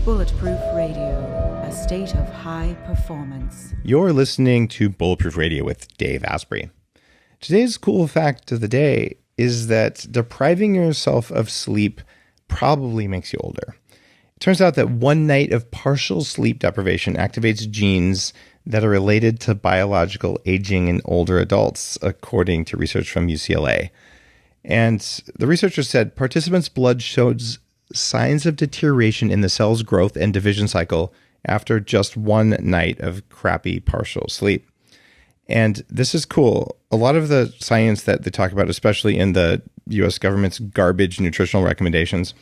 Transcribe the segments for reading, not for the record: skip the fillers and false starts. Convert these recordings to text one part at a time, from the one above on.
Bulletproof Radio, a state of high performance. You're listening to Bulletproof Radio with Dave Asprey. Today's cool fact of the day is that depriving yourself of sleep probably makes you older. It turns out that one night of partial sleep deprivation activates genes that are related to biological aging in older adults, according to research from UCLA. And the researchers said participants' blood shows signs of deterioration in the cell's growth and division cycle after just one night of crappy partial sleep. And this is cool. A lot of the science that they talk about, especially in the US government's garbage nutritional recommendations,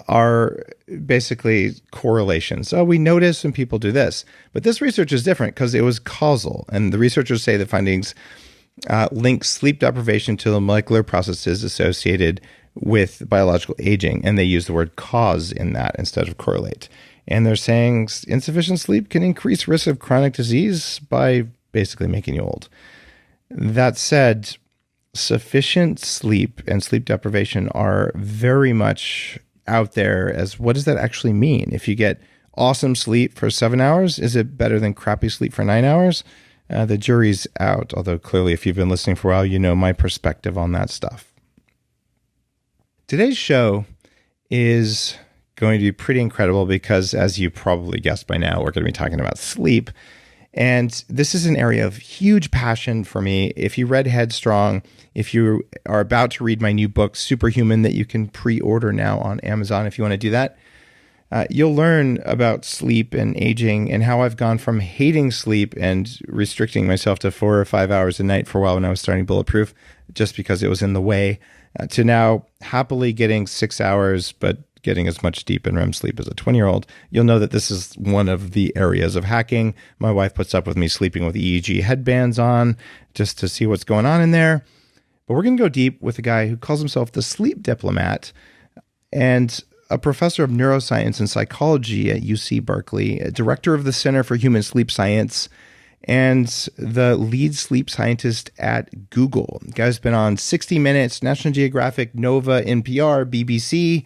are basically correlations. Oh, we notice when people do this. But this research is different because it was causal. And the researchers say the findings link sleep deprivation to the molecular processes associated with biological aging. And they use the word cause in that instead of correlate. And they're saying insufficient sleep can increase risk of chronic disease by basically making you old. That said, sufficient sleep and sleep deprivation are very much out there as what does that actually mean? If you get awesome sleep for 7 hours, is it better than crappy sleep for 9 hours? The jury's out, although clearly if you've been listening for a while, you know my perspective on that stuff. Today's show is going to be pretty incredible because, as you probably guessed by now, we're going to be talking about sleep. And this is an area of huge passion for me. If you read Headstrong, if you are about to read my new book, Superhuman, that you can pre-order now on Amazon if you want to do that, you'll learn about sleep and aging and how I've gone from hating sleep and restricting myself to 4 or 5 hours a night for a while when I was starting Bulletproof, just because it was in the way, to now happily getting 6 hours, but getting as much deep and REM sleep as a 20-year-old. You'll know that this is one of the areas of hacking. My wife puts up with me sleeping with EEG headbands on just to see what's going on in there. But we're going to go deep with a guy who calls himself the Sleep Diplomat and a professor of neuroscience and psychology at UC Berkeley, a director of the Center for Human Sleep Science, and the lead sleep scientist at Google. The guy's been on 60 Minutes, National Geographic, Nova, NPR, BBC,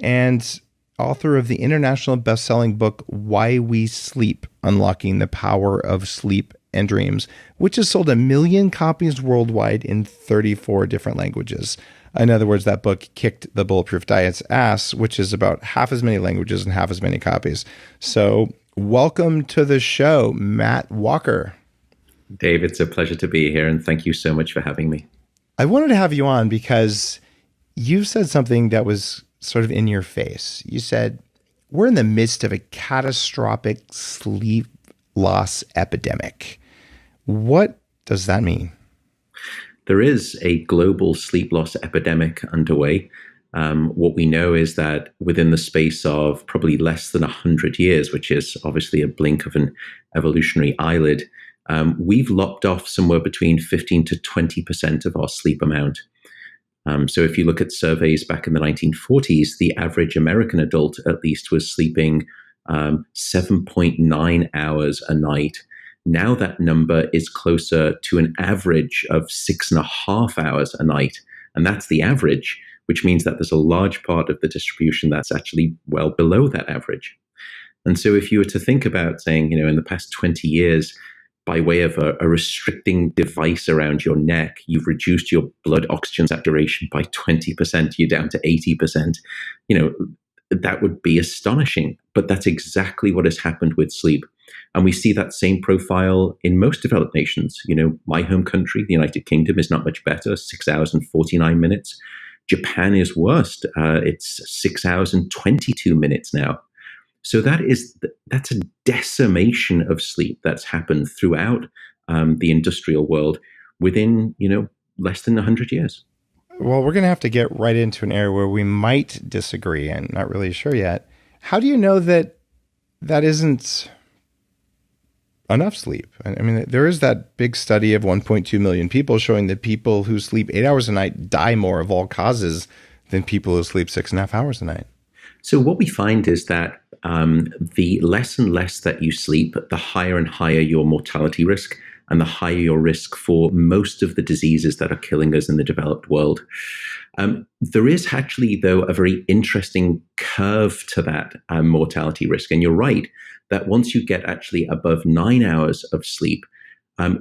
and author of the international best-selling book, Why We Sleep, Unlocking the Power of Sleep and Dreams, which has sold 1 million copies worldwide in 34 different languages. In other words, that book kicked the Bulletproof Diet's ass, which is about half as many languages and half as many copies. So welcome to the show, Matt Walker. Dave, it's a pleasure to be here, and thank you so much for having me. I wanted to have you on because you said something that was sort of in your face. You said, we're in the midst of a catastrophic sleep loss epidemic. What does that mean? There is a global sleep loss epidemic underway. What we know is that within the space of probably less than 100 years, which is obviously a blink of an evolutionary eyelid, we've lopped off somewhere between 15 to 20% of our sleep amount. So if you look at surveys back in the 1940s, the average American adult at least was sleeping 7.9 hours a night. Now that number is closer to an average of 6.5 hours a night. And that's the average, which means that there's a large part of the distribution that's actually well below that average. And so if you were to think about saying, in the past 20 years, by way of a restricting device around your neck, you've reduced your blood oxygen saturation by 20%, you're down to 80%, that would be astonishing. But that's exactly what has happened with sleep. And we see that same profile in most developed nations. My home country, the United Kingdom, is not much better, 6 hours and 49 minutes. Japan is worst. It's 6 hours and 22 minutes now. So that's a decimation of sleep that's happened throughout the industrial world within, less than 100 years. Well, we're going to have to get right into an area where we might disagree. I'm not really sure yet. How do you know that isn't enough sleep? I mean, there is that big study of 1.2 million people showing that people who sleep 8 hours a night die more of all causes than people who sleep 6.5 hours a night. So what we find is that the less and less that you sleep, the higher and higher your mortality risk. and the higher your risk for most of the diseases that are killing us in the developed world. There is actually, though, a very interesting curve to that mortality risk. And you're right that once you get actually above 9 hours of sleep,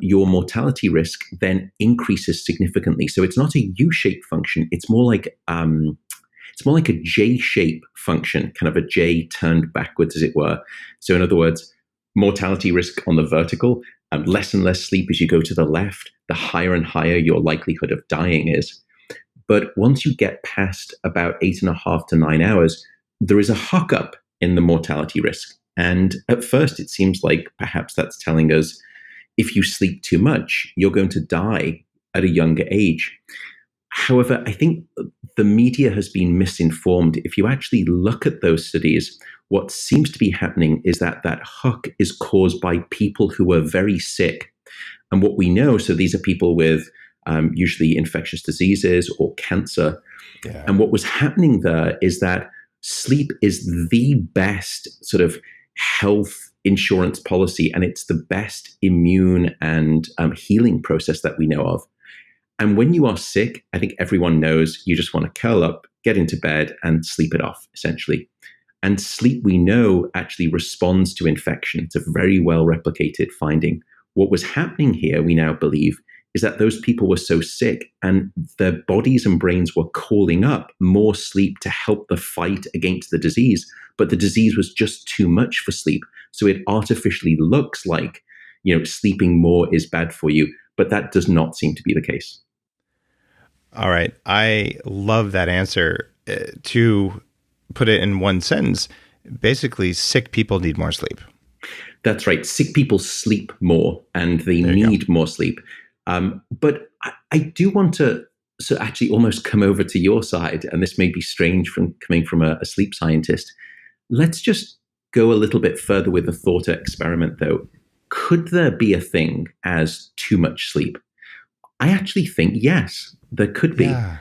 your mortality risk then increases significantly. So it's not a U-shaped function. It's more like a J-shape function, kind of a J turned backwards, as it were. So in other words, mortality risk on the vertical, less and less sleep as you go to the left, the higher and higher your likelihood of dying is. But once you get past about 8.5 to 9 hours, there is a hook up in the mortality risk. And at first, it seems like perhaps that's telling us if you sleep too much, you're going to die at a younger age. However, I think the media has been misinformed. If you actually look at those studies, what seems to be happening is that hook is caused by people who are very sick. And what we know, so these are people with usually infectious diseases or cancer. Yeah. And what was happening there is that sleep is the best sort of health insurance policy, and it's the best immune and healing process that we know of. And when you are sick, I think everyone knows you just want to curl up, get into bed, and sleep it off, essentially. And sleep, we know, actually responds to infection. It's a very well replicated finding. What was happening here, we now believe, is that those people were so sick and their bodies and brains were calling up more sleep to help the fight against the disease. But the disease was just too much for sleep. So it artificially looks like, sleeping more is bad for you, but that does not seem to be the case. All right. I love that answer. To put it in one sentence, basically, sick people need more sleep. That's right. Sick people sleep more and they need more sleep. But I do want to actually almost come over to your side, and this may be strange coming from a sleep scientist. Let's just go a little bit further with the thought experiment, though. Could there be a thing as too much sleep? I actually think yes, there could be. Yeah.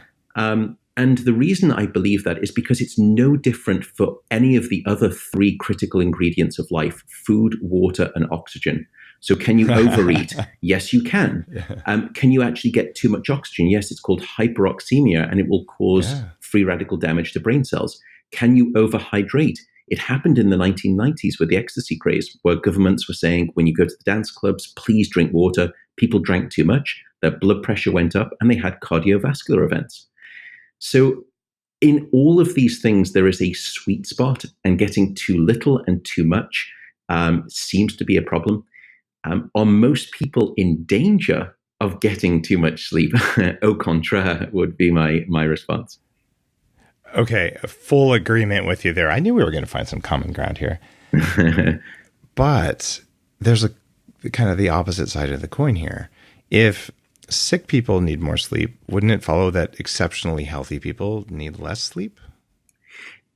And the reason I believe that is because it's no different for any of the other 3 critical ingredients of life: food, water, and oxygen. So can you overeat? Yes, you can. Yeah. Can you actually get too much oxygen? Yes, it's called hyperoxemia, and it will cause free radical damage to brain cells. Can you overhydrate? It happened in the 1990s with the ecstasy craze, where governments were saying, when you go to the dance clubs, please drink water. People drank too much, their blood pressure went up, and they had cardiovascular events. So in all of these things, there is a sweet spot, and getting too little and too much seems to be a problem. Are most people in danger of getting too much sleep? Au contraire would be my response. Okay, full agreement with you there. I knew we were going to find some common ground here. But there's a kind of the opposite side of the coin here. If sick people need more sleep, wouldn't it follow that exceptionally healthy people need less sleep?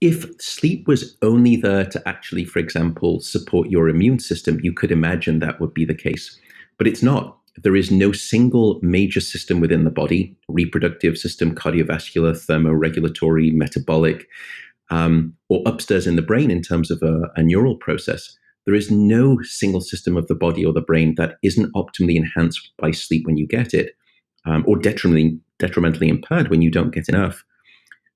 If sleep was only there to actually, for example, support your immune system, you could imagine that would be the case. But it's not. There is no single major system within the body: reproductive system, cardiovascular, thermoregulatory, metabolic, or upstairs in the brain in terms of a neural process. There is no single system of the body or the brain that isn't optimally enhanced by sleep when you get it, or detrimentally impaired when you don't get enough.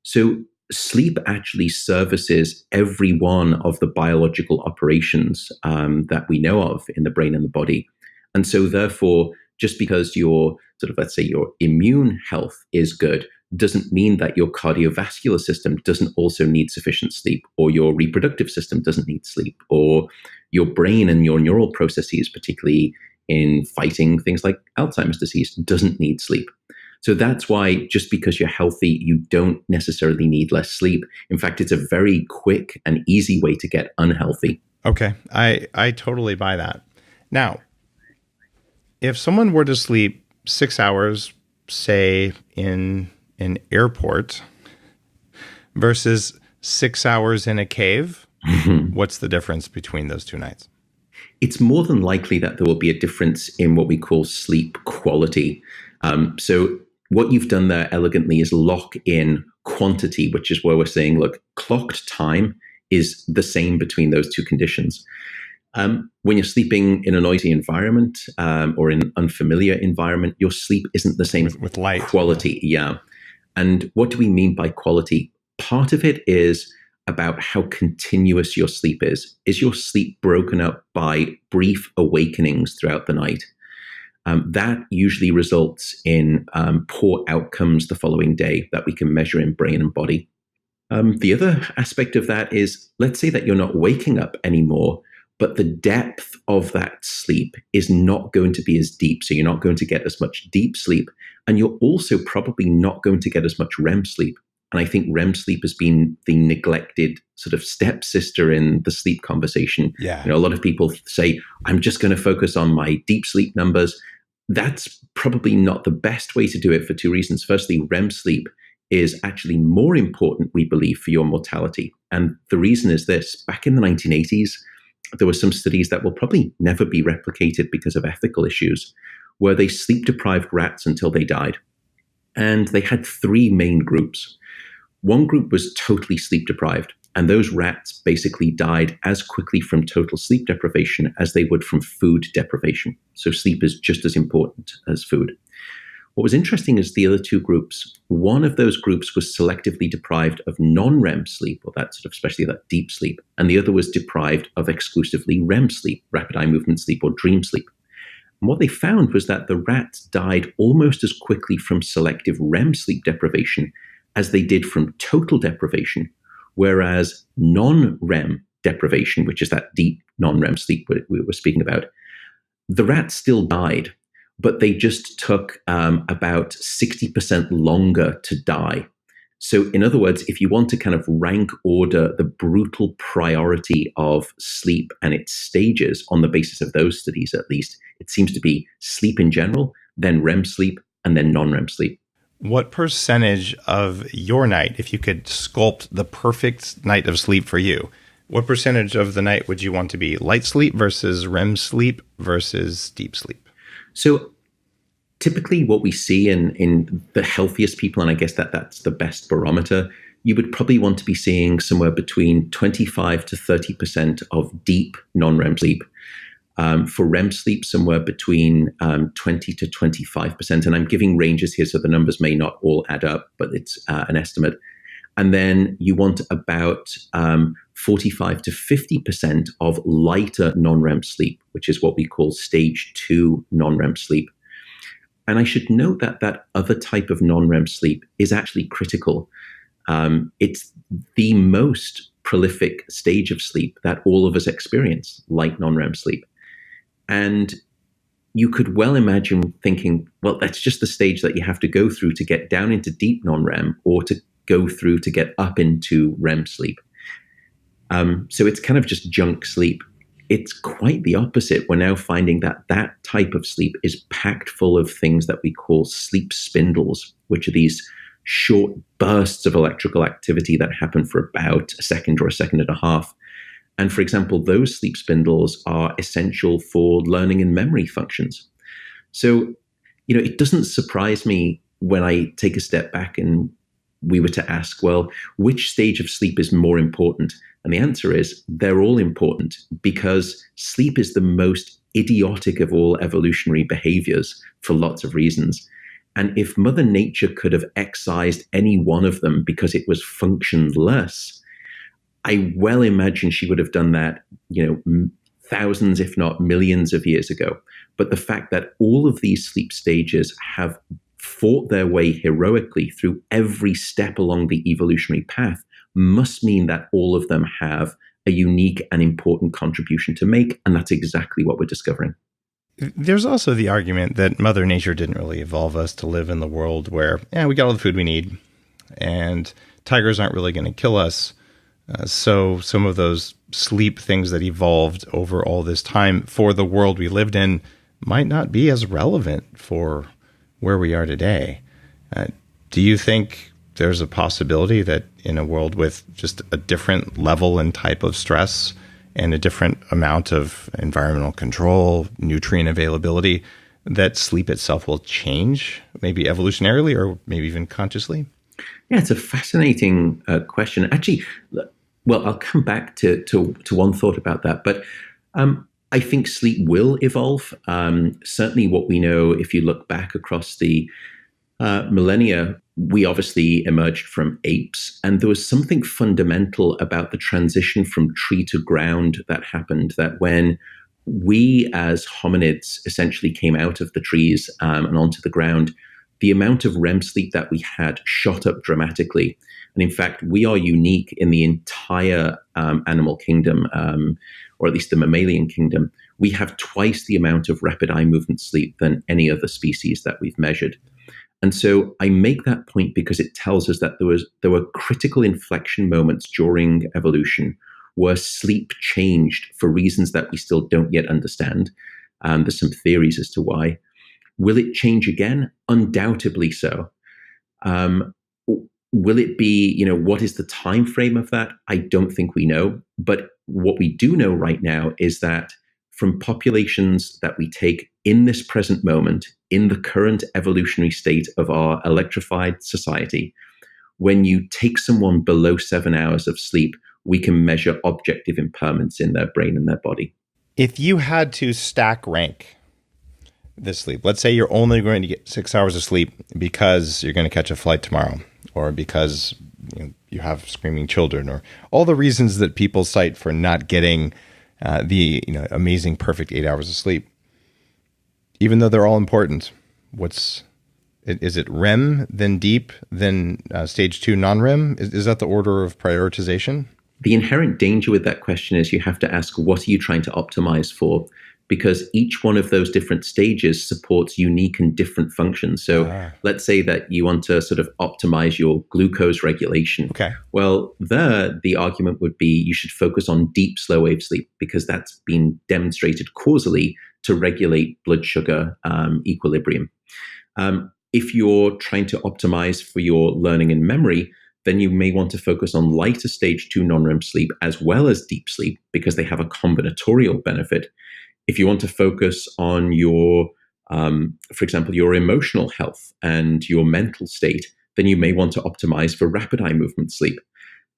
So sleep actually services every one of the biological operations that we know of in the brain and the body. And so therefore, just because your let's say your immune health is good, doesn't mean that your cardiovascular system doesn't also need sufficient sleep, or your reproductive system doesn't need sleep, or your brain and your neural processes, particularly in fighting things like Alzheimer's disease, doesn't need sleep. So that's why just because you're healthy, you don't necessarily need less sleep. In fact, it's a very quick and easy way to get unhealthy. Okay, I totally buy that. Now, if someone were to sleep 6 hours, say in an airport, versus 6 hours in a cave, what's the difference between those 2 nights? It's more than likely that there will be a difference in what we call sleep quality. So what you've done there elegantly is lock in quantity, which is where we're saying, look, clocked time is the same between those 2 conditions. When you're sleeping in a noisy environment or in an unfamiliar environment, your sleep isn't the same with light quality. Yeah. And what do we mean by quality? Part of it is about how continuous your sleep is. Is your sleep broken up by brief awakenings throughout the night? That usually results in poor outcomes the following day that we can measure in brain and body. The other aspect of that is, let's say that you're not waking up anymore, but the depth of that sleep is not going to be as deep. So you're not going to get as much deep sleep. And you're also probably not going to get as much REM sleep. And I think REM sleep has been the neglected sort of stepsister in the sleep conversation. Yeah. A lot of people say, I'm just going to focus on my deep sleep numbers. That's probably not the best way to do it for two reasons. Firstly, REM sleep is actually more important, we believe, for your mortality. And the reason is this: back in the 1980s, there were some studies that will probably never be replicated because of ethical issues, where they sleep deprived rats until they died. And they had three main groups. One group was totally sleep deprived, and those rats basically died as quickly from total sleep deprivation as they would from food deprivation. So sleep is just as important as food. What was interesting is the other two groups. One of those groups was selectively deprived of non-REM sleep, or that sort of, especially that deep sleep, and the other was deprived of exclusively REM sleep, rapid eye movement sleep, or dream sleep. And what they found was that the rats died almost as quickly from selective REM sleep deprivation as they did from total deprivation, whereas non-REM deprivation, which is that deep non-REM sleep we were speaking about, the rats still died, but they just took about 60% longer to die. So in other words, if you want to kind of rank order the brutal priority of sleep and its stages on the basis of those studies, at least, it seems to be sleep in general, then REM sleep, and then non-REM sleep. What percentage of your night, if you could sculpt the perfect night of sleep for you, what percentage of the night would you want to be light sleep versus REM sleep versus deep sleep? So typically what we see in the healthiest people, and I guess that's the best barometer, you would probably want to be seeing somewhere between 25 to 30% of deep non-REM sleep. For REM sleep, somewhere between 20 to 25%. And I'm giving ranges here, so the numbers may not all add up, but it's an estimate. And then you want about 45 to 50% of lighter non-REM sleep, which is what we call stage 2 non-REM sleep. And I should note that that other type of non-REM sleep is actually critical. It's the most prolific stage of sleep that all of us experience, light non-REM sleep. And you could well imagine thinking, well, that's just the stage that you have to go through to get down into deep non-REM or to go through to get up into REM sleep. So it's kind of just junk sleep. It's quite the opposite. We're now finding that that type of sleep is packed full of things that we call sleep spindles, which are these short bursts of electrical activity that happen for about a second or a second and a half. And for example, those sleep spindles are essential for learning and memory functions. So, it doesn't surprise me when I take a step back and we were to ask, well, which stage of sleep is more important? And the answer is they're all important, because sleep is the most idiotic of all evolutionary behaviors for lots of reasons. And if Mother Nature could have excised any one of them because it was functionless, I well imagine she would have done that, thousands, if not millions of years ago. But the fact that all of these sleep stages have fought their way heroically through every step along the evolutionary path must mean that all of them have a unique and important contribution to make. And that's exactly what we're discovering. There's also the argument that Mother Nature didn't really evolve us to live in the world where, we got all the food we need and tigers aren't really going to kill us. So some of those sleep things that evolved over all this time for the world we lived in might not be as relevant for where we are today. Do you think there's a possibility that in a world with just a different level and type of stress and a different amount of environmental control, nutrient availability, that sleep itself will change, maybe evolutionarily or maybe even consciously? Yeah, it's a fascinating question. Actually, well, I'll come back to one thought about that. But I think sleep will evolve. Certainly, what we know, if you look back across the millennia, we obviously emerged from apes, and there was something fundamental about the transition from tree to ground that happened. That when we as hominids essentially came out of the trees and onto the ground, the amount of REM sleep that we had shot up dramatically. And in fact, we are unique in the entire animal kingdom, or at least the mammalian kingdom. We have twice the amount of rapid eye movement sleep than any other species that we've measured. And so I make that point because it tells us that there were critical inflection moments during evolution where sleep changed for reasons that we still don't yet understand. There's some theories as to why. Will it change again? Undoubtedly so. Will it be, what is the time frame of that? I don't think we know. But what we do know right now is that from populations that we take in this present moment, in the current evolutionary state of our electrified society, when you take someone below 7 hours of sleep, we can measure objective impairments in their brain and their body. If you had to stack rank this sleep, let's say you're only going to get 6 hours of sleep because you're going to catch a flight tomorrow, or because you have screaming children, or all the reasons that people cite for not getting the amazing, perfect 8 hours of sleep. Even though they're all important, is it REM, then deep, then stage 2 non-REM? Is that the order of prioritization? The inherent danger with that question is you have to ask, what are you trying to optimize for? Because each one of those different stages supports unique and different functions. So let's say that you want to sort of optimize your glucose regulation. Okay. Well, the argument would be you should focus on deep slow wave sleep, because that's been demonstrated causally to regulate blood sugar equilibrium. If you're trying to optimize for your learning and memory, then you may want to focus on lighter stage 2 non-REM sleep as well as deep sleep, because they have a combinatorial benefit. If you want to focus on your, for example, your emotional health and your mental state, then you may want to optimize for rapid eye movement sleep.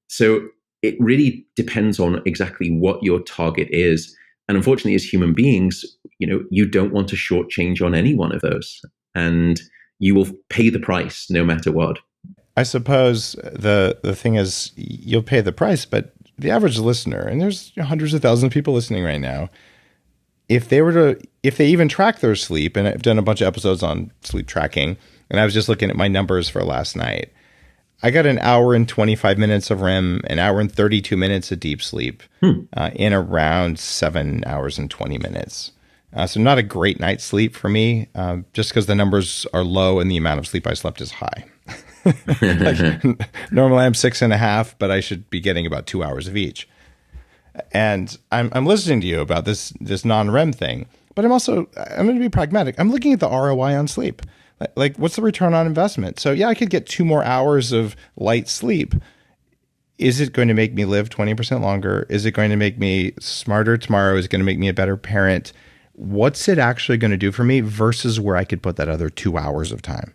So it really depends on exactly what your target is. And unfortunately, as human beings, you don't want to shortchange on any one of those, and you will pay the price no matter what. I suppose the thing is, you'll pay the price, but the average listener, and there's hundreds of thousands of people listening right now, if they even track their sleep, and I've done a bunch of episodes on sleep tracking, and I was just looking at my numbers for last night, I got an hour and 25 minutes of REM, an hour and 32 minutes of deep sleep in around 7 hours and 20 minutes. So not a great night's sleep for me, just because the numbers are low and the amount of sleep I slept is high. Normally I'm 6.5, but I should be getting about 2 hours of each. And I'm listening to you about this non-REM thing, but I'm going to be pragmatic. I'm looking at the ROI on sleep. Like, what's the return on investment? So yeah, I could get 2 more hours of light sleep. Is it going to make me live 20% longer? Is it going to make me smarter tomorrow? Is it going to make me a better parent? What's it actually going to do for me versus where I could put that other 2 hours of time?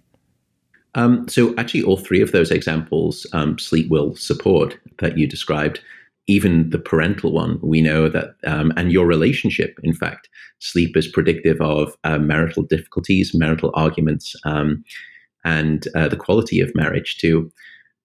So actually, all three of those examples, sleep will support that you described. Even the parental one, we know that, and your relationship, in fact, sleep is predictive of marital difficulties, marital arguments, and the quality of marriage too.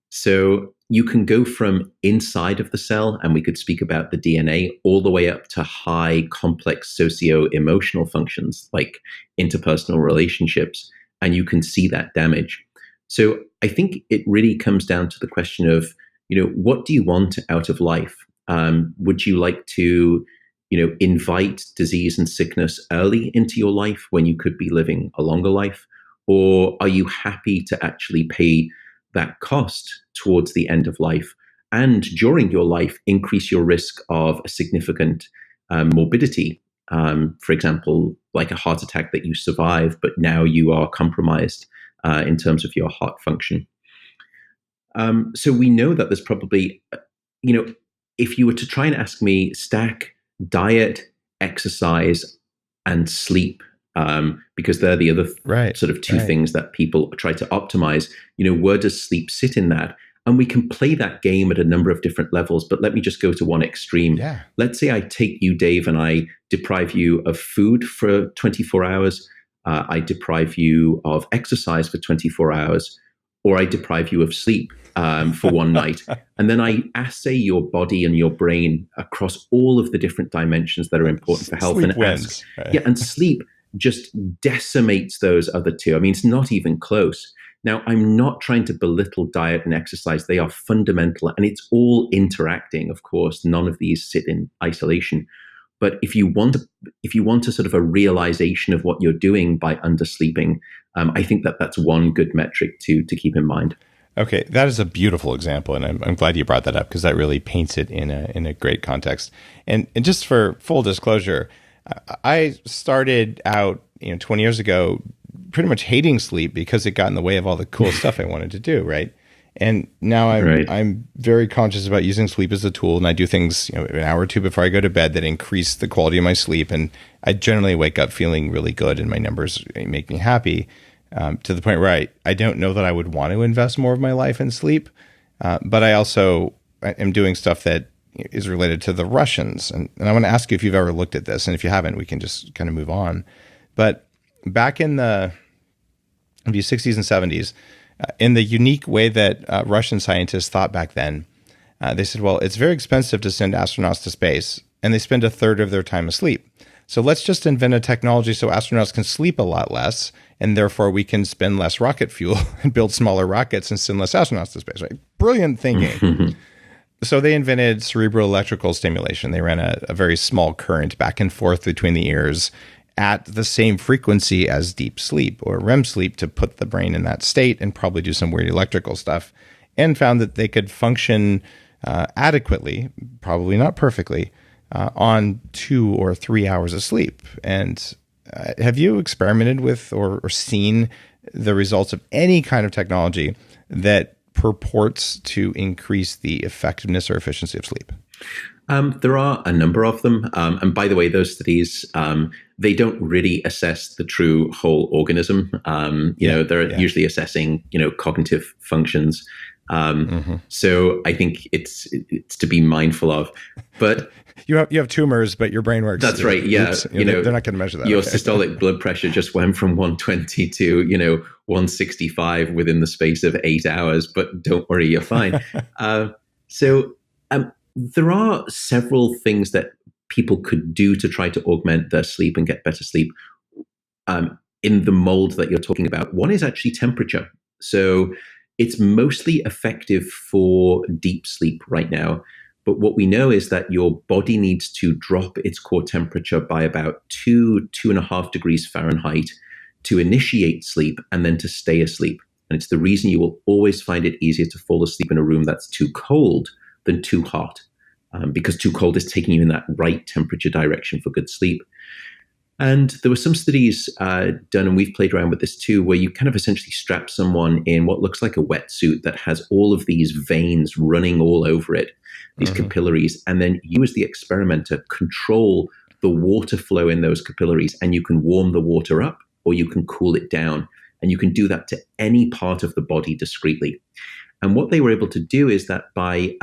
So you can go from inside of the cell, and we could speak about the DNA, all the way up to high, complex socio-emotional functions like interpersonal relationships, and you can see that damage. So I think it really comes down to the question of, what do you want out of life? Would you like to, invite disease and sickness early into your life when you could be living a longer life? Or are you happy to actually pay that cost towards the end of life, and during your life increase your risk of a significant morbidity? For example, like a heart attack that you survive, but now you are compromised in terms of your heart function. So we know that there's probably, if you were to try and ask me, stack diet, exercise, and sleep, because they're the other sort of two things that people try to optimize, where does sleep sit in that? And we can play that game at a number of different levels, but let me just go to one extreme. Yeah. Let's say I take you, Dave, and I deprive you of food for 24 hours. I deprive you of exercise for 24 hours, or I deprive you of sleep for one night. And then I assay your body and your brain across all of the different dimensions that are important for health. Sleep And wins, right? Yeah, and sleep just decimates those other two. I mean, it's not even close. Now, I'm not trying to belittle diet and exercise. They are fundamental, and it's all interacting, of course. None of these sit in isolation. But if you want a sort of a realization of what you're doing by undersleeping, I think that that's one good metric to keep in mind. Okay, that is a beautiful example, and I'm glad you brought that up because that really paints it in a great context. And just for full disclosure, I started out 20 years ago pretty much hating sleep because it got in the way of all the cool stuff I wanted to do, right? And now I'm very conscious about using sleep as a tool, and I do things an hour or two before I go to bed that increase the quality of my sleep, and I generally wake up feeling really good, and my numbers make me happy. To the point where I don't know that I would want to invest more of my life in sleep, but I also am doing stuff that is related to the Russians. And I want to ask you if you've ever looked at this, and if you haven't, we can just kind of move on. But back in the 60s and 70s, in the unique way that Russian scientists thought back then, they said, well, it's very expensive to send astronauts to space, and they spend a third of their time asleep. So let's just invent a technology so astronauts can sleep a lot less, and therefore we can spend less rocket fuel and build smaller rockets and send less astronauts to space. Right? Brilliant thinking. So they invented cerebral electrical stimulation. They ran a very small current back and forth between the ears at the same frequency as deep sleep or REM sleep to put the brain in that state and probably do some weird electrical stuff, and found that they could function adequately, probably not perfectly, on 2 or 3 hours of sleep. And have you experimented with or seen the results of any kind of technology that purports to increase the effectiveness or efficiency of sleep? There are a number of them. And by the way, those studies, they don't really assess the true whole organism. They're usually assessing, cognitive functions. So I think it's to be mindful of. But you have tumors, but your brain works. That's right. Yeah. Oops, they're not going to measure that. Your systolic blood pressure just went from 120 to 165 within the space of 8 hours. But don't worry, you're fine. There are several things that people could do to try to augment their sleep and get better sleep in the mold that you're talking about. One is actually temperature. So it's mostly effective for deep sleep right now. But what we know is that your body needs to drop its core temperature by about 2.5 degrees Fahrenheit to initiate sleep and then to stay asleep. And it's the reason you will always find it easier to fall asleep in a room that's too cold than too hot, because too cold is taking you in that right temperature direction for good sleep. And there were some studies done, and we've played around with this too, where you kind of essentially strap someone in what looks like a wetsuit that has all of these veins running all over it, these capillaries, and then you as the experimenter control the water flow in those capillaries, and you can warm the water up or you can cool it down, and you can do that to any part of the body discreetly. And what they were able to do is that by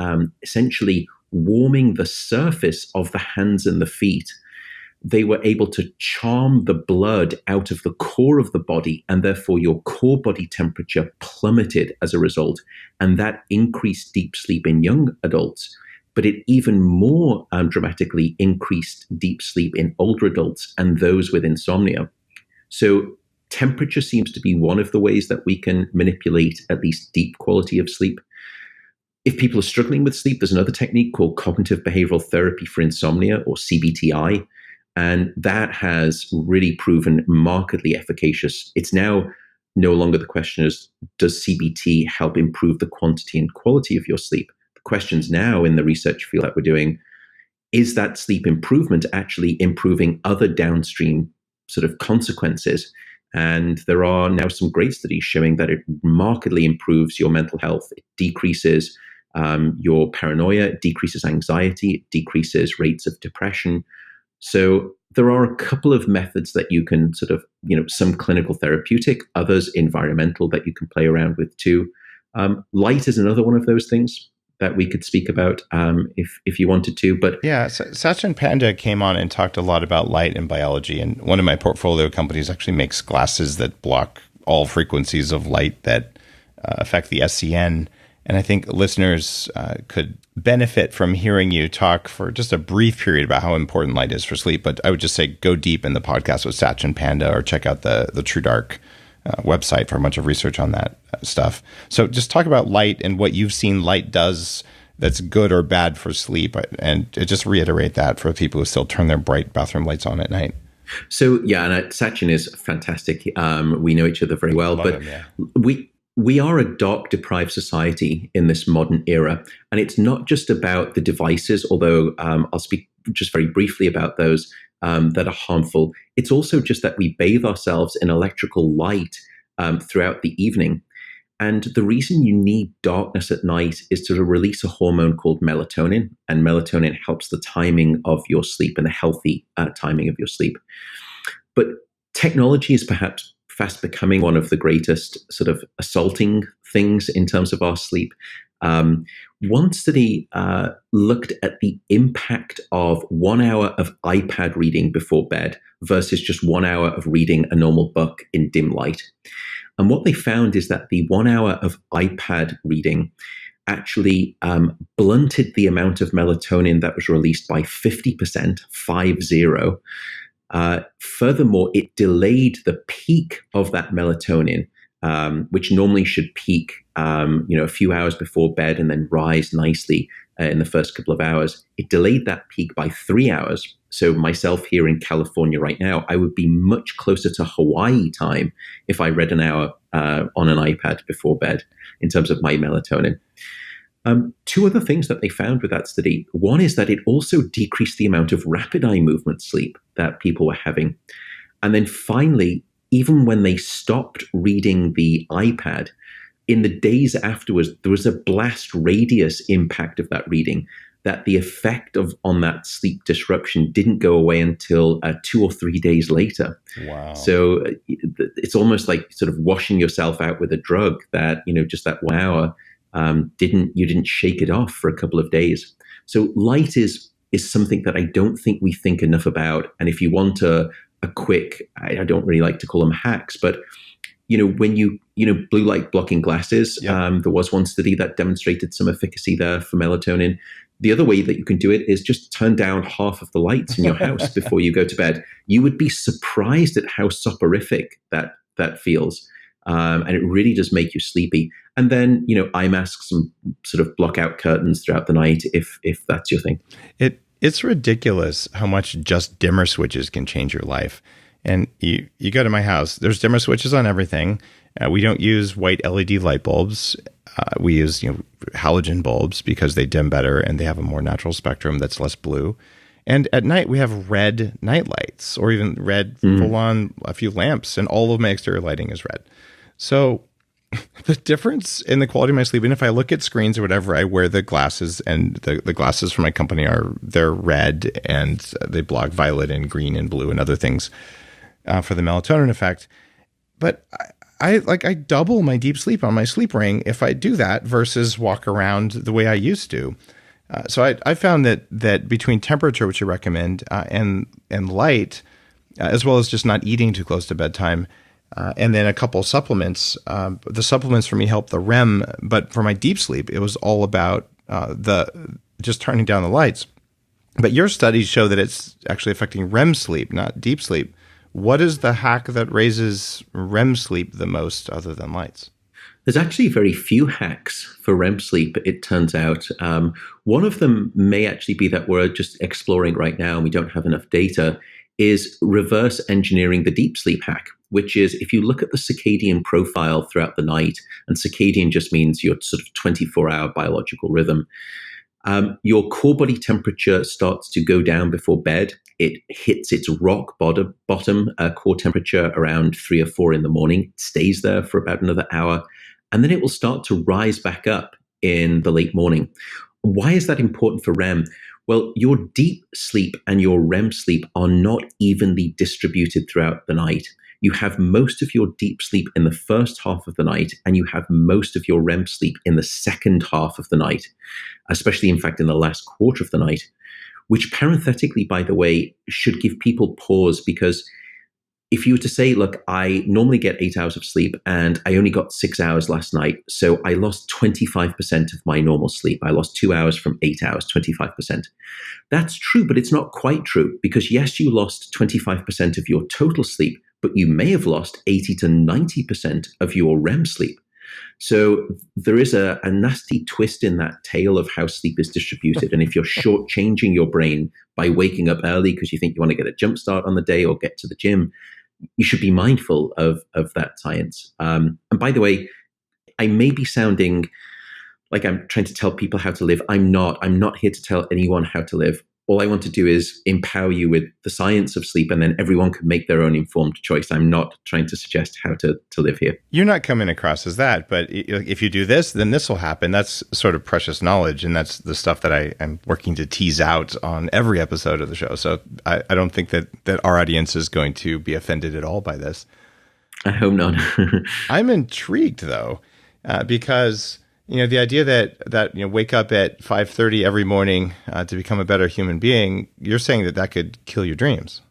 essentially warming the surface of the hands and the feet, they were able to charm the blood out of the core of the body, and therefore your core body temperature plummeted as a result. And that increased deep sleep in young adults, but it even more dramatically increased deep sleep in older adults and those with insomnia. So temperature seems to be one of the ways that we can manipulate at least deep quality of sleep. If people are struggling with sleep, there's another technique called cognitive behavioral therapy for insomnia, or CBTI. And that has really proven markedly efficacious. It's now no longer the question is, does CBT help improve the quantity and quality of your sleep? The question's now in the research field that we're doing, is that sleep improvement actually improving other downstream sort of consequences? And there are now some great studies showing that it markedly improves your mental health. It decreases your paranoia, it decreases anxiety, it decreases rates of depression. So there are a couple of methods that you can sort of, some clinical therapeutic, others environmental that you can play around with too. Light is another one of those things that we could speak about if you wanted to. But yeah, Sachin Panda came on and talked a lot about light and biology. And one of my portfolio companies actually makes glasses that block all frequencies of light that affect the SCN. And I think listeners could benefit from hearing you talk for just a brief period about how important light is for sleep. But I would just say go deep in the podcast with Sachin Panda, or check out the True Dark website for a bunch of research on that stuff. So just talk about light and what you've seen light does that's good or bad for sleep, and just reiterate that for people who still turn their bright bathroom lights on at night. So yeah, and Sachin is fantastic. We know each other very well, but him, yeah. we are a dark deprived society in this modern era, and it's not just about the devices, although I'll speak just very briefly about those that are harmful. It's also just that we bathe ourselves in electrical light throughout the evening. And the reason you need darkness at night is to release a hormone called melatonin, and melatonin helps the timing of your sleep and the healthy timing of your sleep. But technology is perhaps fast becoming one of the greatest sort of assaulting things in terms of our sleep. One study looked at the impact of 1 hour of iPad reading before bed versus just 1 hour of reading a normal book in dim light. And what they found is that the 1 hour of iPad reading actually blunted the amount of melatonin that was released by 50%, 50. Furthermore, it delayed the peak of that melatonin, which normally should peak a few hours before bed and then rise nicely in the first couple of hours. It delayed that peak by 3 hours. So myself here in California right now, I would be much closer to Hawaii time if I read an hour on an iPad before bed in terms of my melatonin. Two other things that they found with that study. One is that it also decreased the amount of rapid eye movement sleep that people were having. And then finally, even when they stopped reading the iPad, in the days afterwards, there was a blast radius impact of that reading, that the effect on that sleep disruption didn't go away until 2 or 3 days later. Wow. So it's almost like sort of washing yourself out with a drug that, just that 1 hour, you didn't shake it off for a couple of days. So light is something that I don't think we think enough about. And if you want a quick, I don't really like to call them hacks, but when you blue light blocking glasses, there was one study that demonstrated some efficacy there for melatonin. The other way that you can do it is just turn down half of the lights in your house before you go to bed. You would be surprised at how soporific that feels. And it really does make you sleepy. And then, eye masks and sort of block out curtains throughout the night if that's your thing. It's ridiculous how much just dimmer switches can change your life. And you go to my house, there's dimmer switches on everything. We don't use white LED light bulbs. We use halogen bulbs because they dim better and they have a more natural spectrum that's less blue. And at night we have red night lights, or even red full-on a few lamps, and all of my exterior lighting is red. So the difference in the quality of my sleep, and if I look at screens or whatever, I wear the glasses, and the glasses from my company they're red, and they block violet and green and blue and other things for the melatonin effect. But I double my deep sleep on my sleep ring if I do that versus walk around the way I used to. So I found that between temperature, which you recommend, and light, as well as just not eating too close to bedtime, and then a couple of supplements. The supplements for me help the REM, but for my deep sleep, it was all about just turning down the lights. But your studies show that it's actually affecting REM sleep, not deep sleep. What is the hack that raises REM sleep the most other than lights? There's actually very few hacks for REM sleep, it turns out. One of them may actually be that we're just exploring right now and we don't have enough data, is reverse engineering the deep sleep hack, which is if you look at the circadian profile throughout the night, and circadian just means your sort of 24-hour biological rhythm, your core body temperature starts to go down before bed. It hits its rock bottom core temperature around 3 or 4 in the morning, it stays there for about another hour, and then it will start to rise back up in the late morning. Why is that important for REM? Well, your deep sleep and your REM sleep are not evenly distributed throughout the night. you have most of your deep sleep in the first half of the night, and you have most of your REM sleep in the second half of the night, especially, in fact, in the last quarter of the night, which parenthetically, by the way, should give people pause, because if you were to say, look, I normally get 8 hours of sleep and I only got 6 hours last night, so I lost 25% of my normal sleep. I lost 2 hours from 8 hours, 25%. That's true, but it's not quite true, because yes, you lost 25% of your total sleep, but you may have lost 80 to 90% of your REM sleep. So there is a nasty twist in that tale of how sleep is distributed. And if you're shortchanging your brain by waking up early because you think you want to get a jump start on the day or get to the gym, you should be mindful of that science. And by the way, I may be sounding like I'm trying to tell people how to live. I'm not. I'm not here to tell anyone how to live. All I want to do is empower you with the science of sleep, and then everyone can make their own informed choice. I'm not trying to suggest how to live here. You're not coming across as that, but if you do this, then this will happen. That's sort of precious knowledge, and that's the stuff that I'm working to tease out on every episode of the show. So I don't think that our audience is going to be offended at all by this. I hope not. I'm intrigued, though, because the idea that wake up at 5:30 every morning to become a better human being, you're saying that could kill your dreams.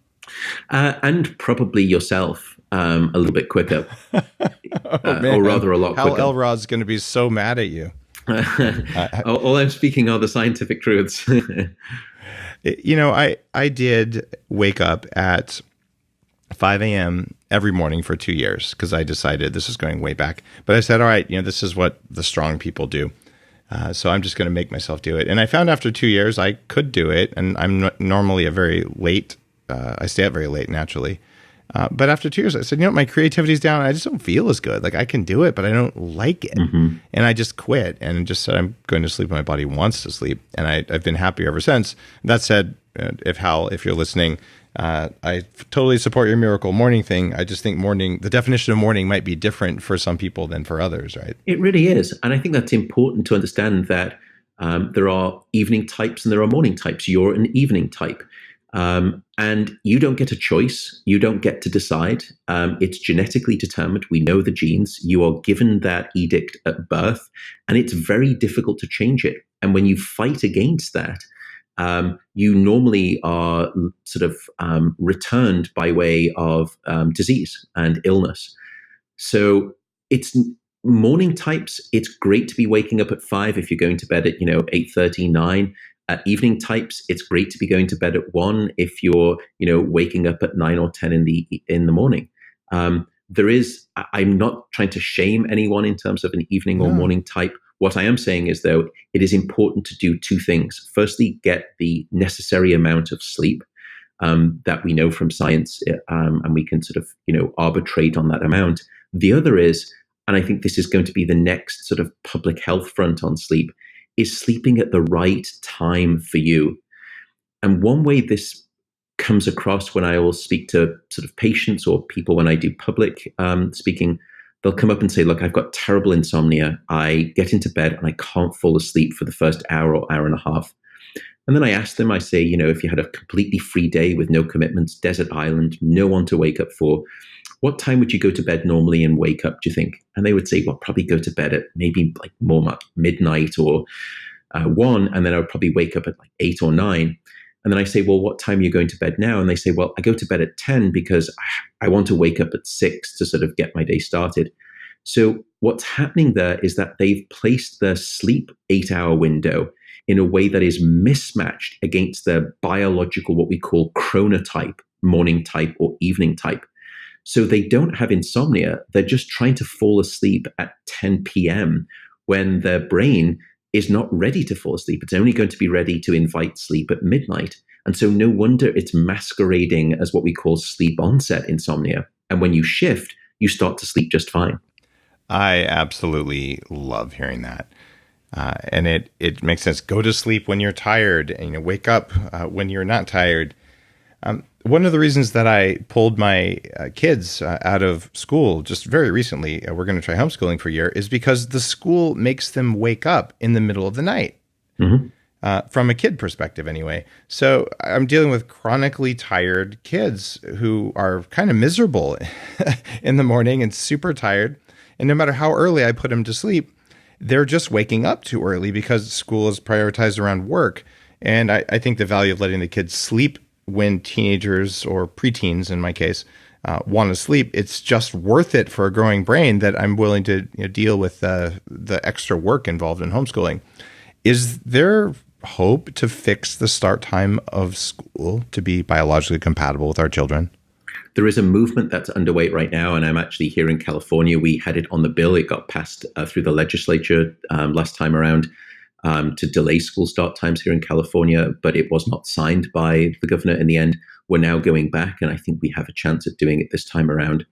And probably yourself a little bit quicker. Or rather a lot quicker. Hal Elrod's going to be so mad at you. All I'm speaking are the scientific truths. I did wake up at 5 a.m. every morning for 2 years because I decided, this is going way back, but I said, all right, this is what the strong people do. So I'm just going to make myself do it. And I found after 2 years, I could do it. And I'm normally a very late, I stay up very late naturally. But after 2 years, I said, my creativity's down. I just don't feel as good. Like I can do it, but I don't like it. Mm-hmm. And I just quit and just said, I'm going to sleep when my body wants to sleep. And I've been happier ever since. That said, if you're listening, I totally support your miracle morning thing. I just think the definition of morning might be different for some people than for others, right? It really is. And I think that's important to understand that there are evening types and there are morning types. You're an evening type. And you don't get a choice. You don't get to decide. It's genetically determined. We know the genes. You are given that edict at birth, and it's very difficult to change it. And when you fight against that, you normally are sort of returned by way of disease and illness. So it's morning types. It's great to be waking up at 5 if you're going to bed at 8:30, 9. Evening types, it's great to be going to bed at 1 if you're waking up at 9 or 10 in the morning. I'm not trying to shame anyone in terms of an evening or morning type. What I am saying is, though, it is important to do two things. Firstly, get the necessary amount of sleep that we know from science, and we can sort of, arbitrate on that amount. The other is, and I think this is going to be the next sort of public health front on sleep, is sleeping at the right time for you. And one way this comes across when I will speak to sort of patients or people when I do public speaking, they'll come up and say, look, I've got terrible insomnia. I get into bed and I can't fall asleep for the first hour or hour and a half. And then I ask them, I say, if you had a completely free day with no commitments, desert island, no one to wake up for, what time would you go to bed normally and wake up, do you think? And they would say, well, probably go to bed at maybe like more midnight or 1, and then I would probably wake up at like 8 or 9. And then I say, well, what time are you going to bed now? And they say, well, I go to bed at 10 because I want to wake up at 6 to sort of get my day started. So what's happening there is that they've placed their sleep 8-hour window in a way that is mismatched against their biological, what we call chronotype, morning type or evening type. So they don't have insomnia. They're just trying to fall asleep at 10 p.m. when their brain is not ready to fall asleep. It's only going to be ready to invite sleep at midnight. And so no wonder it's masquerading as what we call sleep onset insomnia. And when you shift, you start to sleep just fine. I absolutely love hearing that. And it makes sense. Go to sleep when you're tired and wake up when you're not tired. One of the reasons that I pulled my kids out of school just very recently, we're going to try homeschooling for a year, is because the school makes them wake up in the middle of the night. Mm-hmm. from a kid perspective anyway. So I'm dealing with chronically tired kids who are kind of miserable in the morning and super tired. And no matter how early I put them to sleep, they're just waking up too early because school is prioritized around work. And I think the value of letting the kids sleep when teenagers or preteens, in my case, want to sleep, it's just worth it for a growing brain that I'm willing to deal with the extra work involved in homeschooling. Is there hope to fix the start time of school to be biologically compatible with our children? There is a movement that's underway right now, and I'm actually here in California. We had it on the bill. It got passed through the legislature last time around to delay school start times here in California, but it was not signed by the governor in the end. We're now going back, and I think we have a chance of doing it this time around.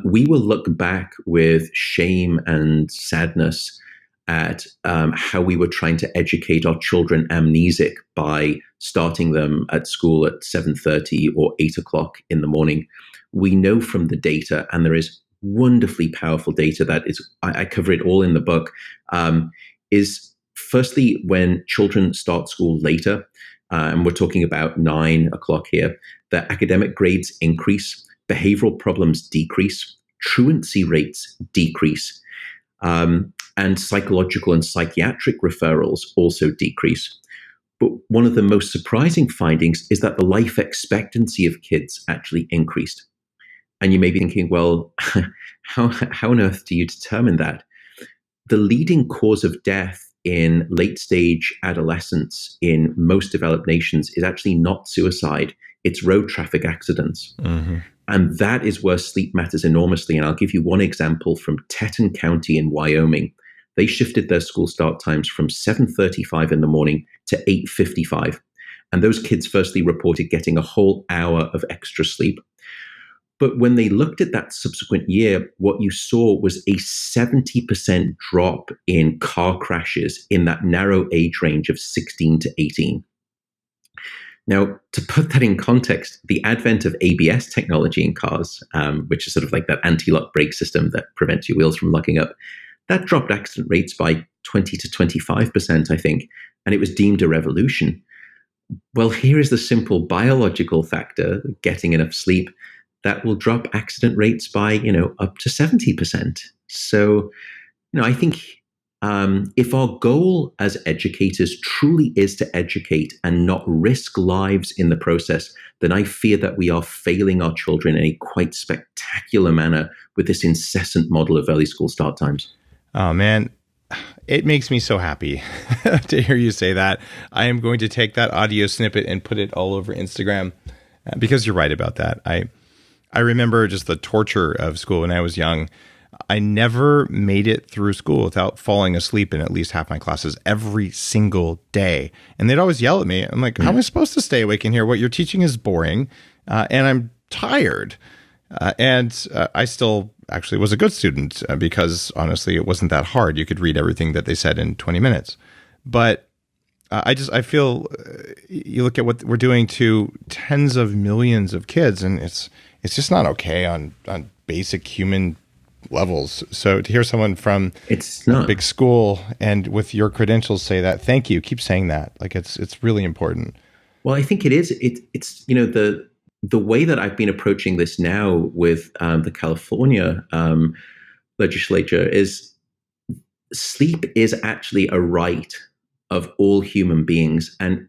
We will look back with shame and sadness at how we were trying to educate our children amnesic by starting them at school at 7:30 or 8 o'clock in the morning. We know from the data, and there is wonderfully powerful data that is, I cover it all in the book, is firstly, when children start school later, and we're talking about 9 o'clock here, the academic grades increase, behavioral problems decrease, truancy rates decrease, and psychological and psychiatric referrals also decrease. But one of the most surprising findings is that the life expectancy of kids actually increased. And you may be thinking, well, how on earth do you determine that? The leading cause of death in late stage adolescence in most developed nations is actually not suicide, it's road traffic accidents. Mm-hmm. And that is where sleep matters enormously. And I'll give you one example from Teton County in Wyoming. They shifted their school start times from 7:35 in the morning to 8:55. And those kids firstly reported getting a whole hour of extra sleep. But when they looked at that subsequent year, what you saw was a 70% drop in car crashes in that narrow age range of 16 to 18. Now, to put that in context, the advent of ABS technology in cars, which is sort of like that anti-lock brake system that prevents your wheels from locking up, that dropped accident rates by 20 to 25%, I think, and it was deemed a revolution. Well, here is the simple biological factor, getting enough sleep, that will drop accident rates by, up to 70%. So, I think if our goal as educators truly is to educate and not risk lives in the process, then I fear that we are failing our children in a quite spectacular manner with this incessant model of early school start times. Oh, man. It makes me so happy to hear you say that. I am going to take that audio snippet and put it all over Instagram because you're right about that. I remember just the torture of school when I was young. I never made it through school without falling asleep in at least half my classes every single day. And they'd always yell at me. I'm like, how am I supposed to stay awake in here? What you're teaching is boring, and I'm tired. I still actually was a good student because honestly, it wasn't that hard. You could read everything that they said in 20 minutes. But I feel you look at what we're doing to tens of millions of kids, and it's just not okay on basic human levels. So to hear someone from a big school and with your credentials say that, thank you, keep saying that. Like it's really important. Well, I think it is. It's the way that I've been approaching this now with the California legislature is sleep is actually a right of all human beings, and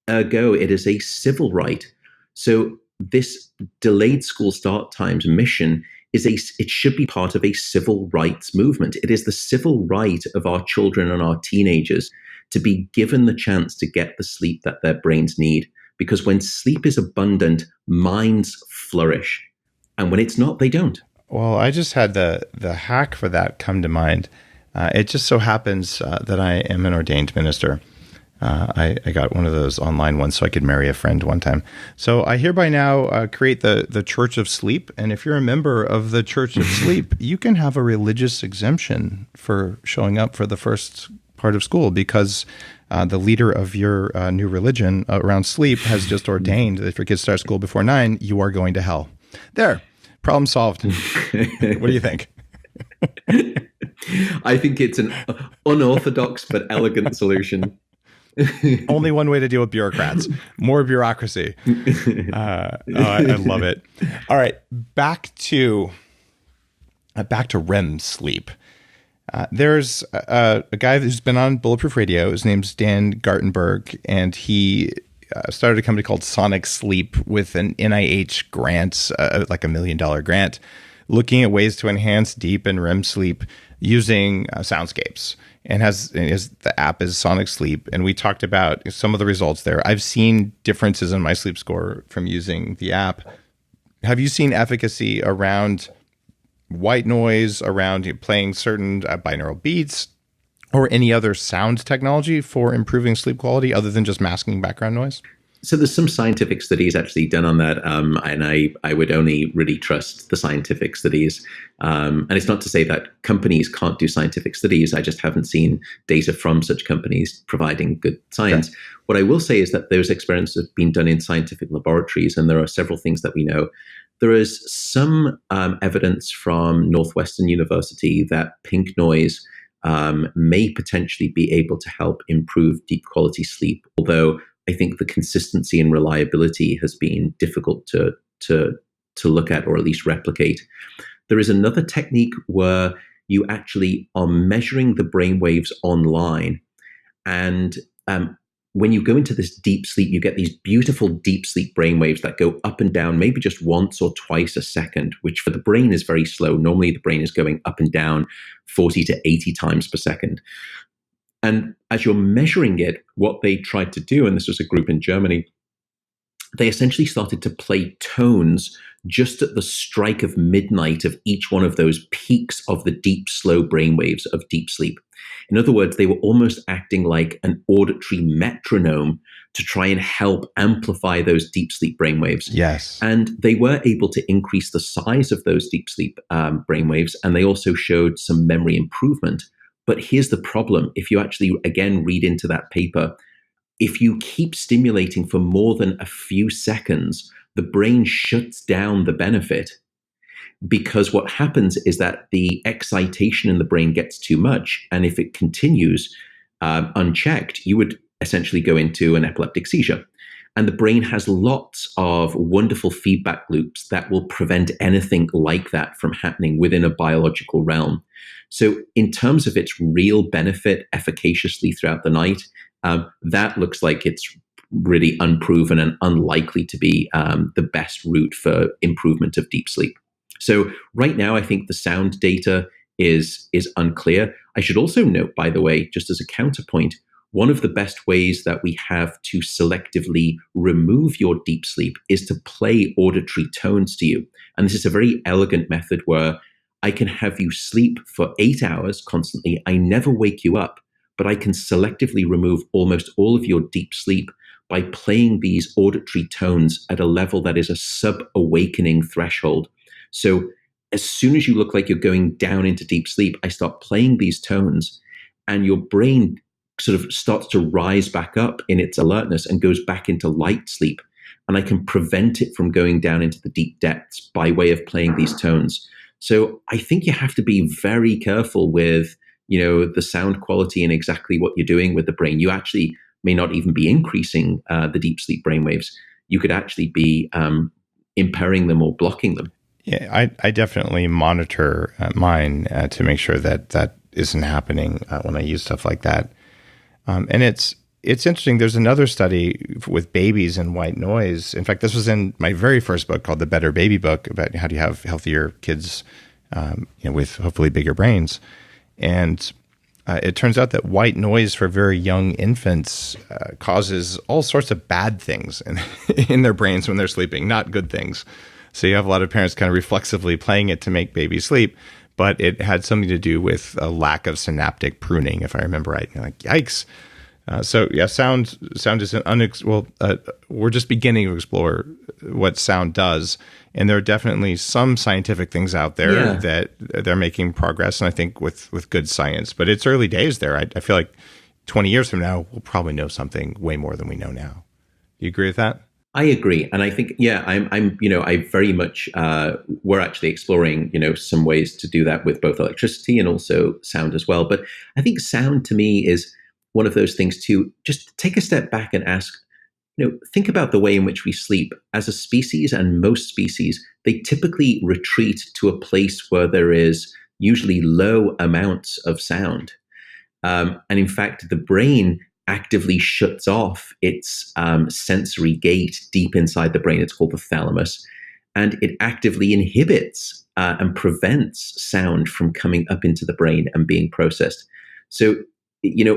ergo, it is a civil right. So this delayed school start times mission it should be part of a civil rights movement. It is the civil right of our children and our teenagers to be given the chance to get the sleep that their brains need. Because when sleep is abundant, minds flourish. And when it's not, they don't. Well, I just had the hack for that come to mind. It just so happens that I am an ordained minister. I got one of those online ones so I could marry a friend one time. So I hereby now create the Church of Sleep. And if you're a member of the Church of Sleep, you can have a religious exemption for showing up for the first part of school because the leader of your new religion around sleep has just ordained that if your kids start school before 9, you are going to hell. There, problem solved. What do you think? I think it's an unorthodox but elegant solution. Only one way to deal with bureaucrats, more bureaucracy. I love it. All right, back to REM sleep. There's a guy who's been on Bulletproof Radio. His name's Dan Gartenberg, and he started a company called Sonic Sleep with an NIH grant, like $1 million grant, looking at ways to enhance deep and REM sleep using soundscapes. And the app is Sonic Sleep, and we talked about some of the results there. I've seen differences in my sleep score from using the app. Have you seen efficacy around white noise, around playing certain binaural beats, or any other sound technology for improving sleep quality other than just masking background noise? So there's some scientific studies actually done on that, and I would only really trust the scientific studies. And it's not to say that companies can't do scientific studies. I just haven't seen data from such companies providing good science. Okay. What I will say is that those experiments have been done in scientific laboratories, and there are several things that we know. There is some evidence from Northwestern University that pink noise may potentially be able to help improve deep quality sleep, although I think the consistency and reliability has been difficult to look at, or at least replicate. There is another technique where you actually are measuring the brainwaves online, and when you go into this deep sleep, you get these beautiful deep sleep brainwaves that go up and down, maybe just once or twice a second, which for the brain is very slow. Normally, the brain is going up and down 40 to 80 times per second. And as you're measuring it, what they tried to do, and this was a group in Germany, they essentially started to play tones just at the strike of midnight of each one of those peaks of the deep, slow brainwaves of deep sleep. In other words, they were almost acting like an auditory metronome to try and help amplify those deep sleep brainwaves. Yes. And they were able to increase the size of those deep sleep brainwaves, and they also showed some memory improvement. But here's the problem. If you actually, again, read into that paper, if you keep stimulating for more than a few seconds, the brain shuts down the benefit, because what happens is that the excitation in the brain gets too much. And if it continues unchecked, you would essentially go into an epileptic seizure. And the brain has lots of wonderful feedback loops that will prevent anything like that from happening within a biological realm. So in terms of its real benefit efficaciously throughout the night, that looks like it's really unproven and unlikely to be the best route for improvement of deep sleep. So right now, I think the sound data is unclear. I should also note, by the way, just as a counterpoint, one of the best ways that we have to selectively remove your deep sleep is to play auditory tones to you. And this is a very elegant method where I can have you sleep for 8 hours constantly. I never wake you up, but I can selectively remove almost all of your deep sleep by playing these auditory tones at a level that is a sub-awakening threshold. So as soon as you look like you're going down into deep sleep, I start playing these tones, and your brain sort of starts to rise back up in its alertness and goes back into light sleep. And I can prevent it from going down into the deep depths by way of playing these tones. So I think you have to be very careful with, the sound quality and exactly what you're doing with the brain. You actually may not even be increasing the deep sleep brainwaves. You could actually be impairing them or blocking them. Yeah, I definitely monitor mine to make sure that isn't happening when I use stuff like that. And it's interesting. There's another study with babies and white noise. In fact, this was in my very first book called The Better Baby Book, about how do you have healthier kids with hopefully bigger brains. And it turns out that white noise for very young infants causes all sorts of bad things in their brains when they're sleeping, not good things. So you have a lot of parents kind of reflexively playing it to make babies sleep, but it had something to do with a lack of synaptic pruning, if I remember right. You're like, yikes. So yeah, sound is we're just beginning to explore what sound does. And there are definitely some scientific things out there that they're making progress, and I think with good science, but it's early days there. I feel like 20 years from now, we'll probably know something way more than we know now. Do you agree with that? I agree. And I think, I very much, we're actually exploring, some ways to do that with both electricity and also sound as well. But I think sound to me is, one of those things to just take a step back and ask, think about the way in which we sleep. As a species, and most species, they typically retreat to a place where there is usually low amounts of sound. And in fact, the brain actively shuts off its sensory gate deep inside the brain. It's called the thalamus. And it actively inhibits and prevents sound from coming up into the brain and being processed. So,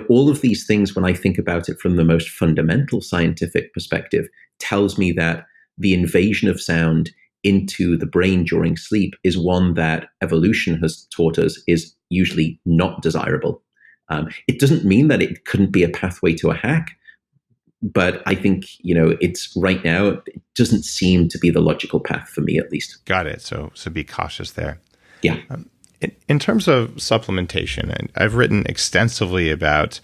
all of these things, when I think about it from the most fundamental scientific perspective, tells me that the invasion of sound into the brain during sleep is one that evolution has taught us is usually not desirable. It doesn't mean that it couldn't be a pathway to a hack, but I think, it's right now, it doesn't seem to be the logical path for me, at least. Got it. So be cautious there. Yeah. In terms of supplementation, and I've written extensively about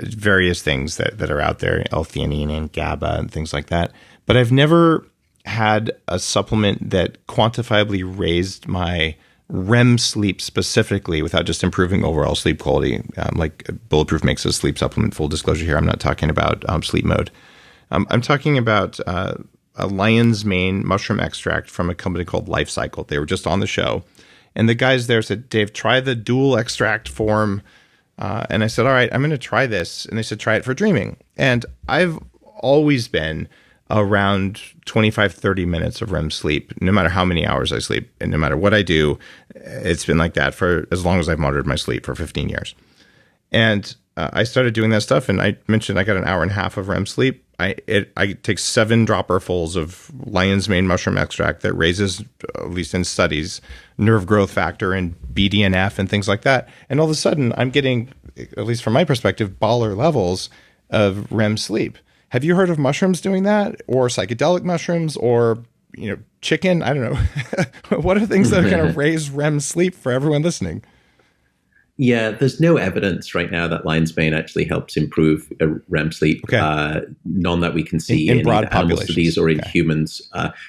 various things that are out there, L-theanine and GABA and things like that, but I've never had a supplement that quantifiably raised my REM sleep specifically without just improving overall sleep quality. Like Bulletproof makes a sleep supplement, full disclosure here. I'm not talking about sleep mode. I'm talking about a lion's mane mushroom extract from a company called Life Cycle. They were just on the show. And the guys there said, Dave, try the dual extract form. And I said, all right, I'm going to try this. And they said, try it for dreaming. And I've always been around 25, 30 minutes of REM sleep, no matter how many hours I sleep. And no matter what I do, it's been like that for as long as I've monitored my sleep, for 15 years. And I started doing that stuff. And I mentioned I got an hour and a half of REM sleep. I take 7 dropperfuls of lion's mane mushroom extract that raises, at least in studies, nerve growth factor and BDNF and things like that. And all of a sudden, I'm getting, at least from my perspective, baller levels of REM sleep. Have you heard of mushrooms doing that, or psychedelic mushrooms, or chicken? I don't know. What are things that are going to raise REM sleep for everyone listening? Yeah, there's no evidence right now that lion's mane actually helps improve REM sleep. Okay. None that we can see in broad animal studies or in humans.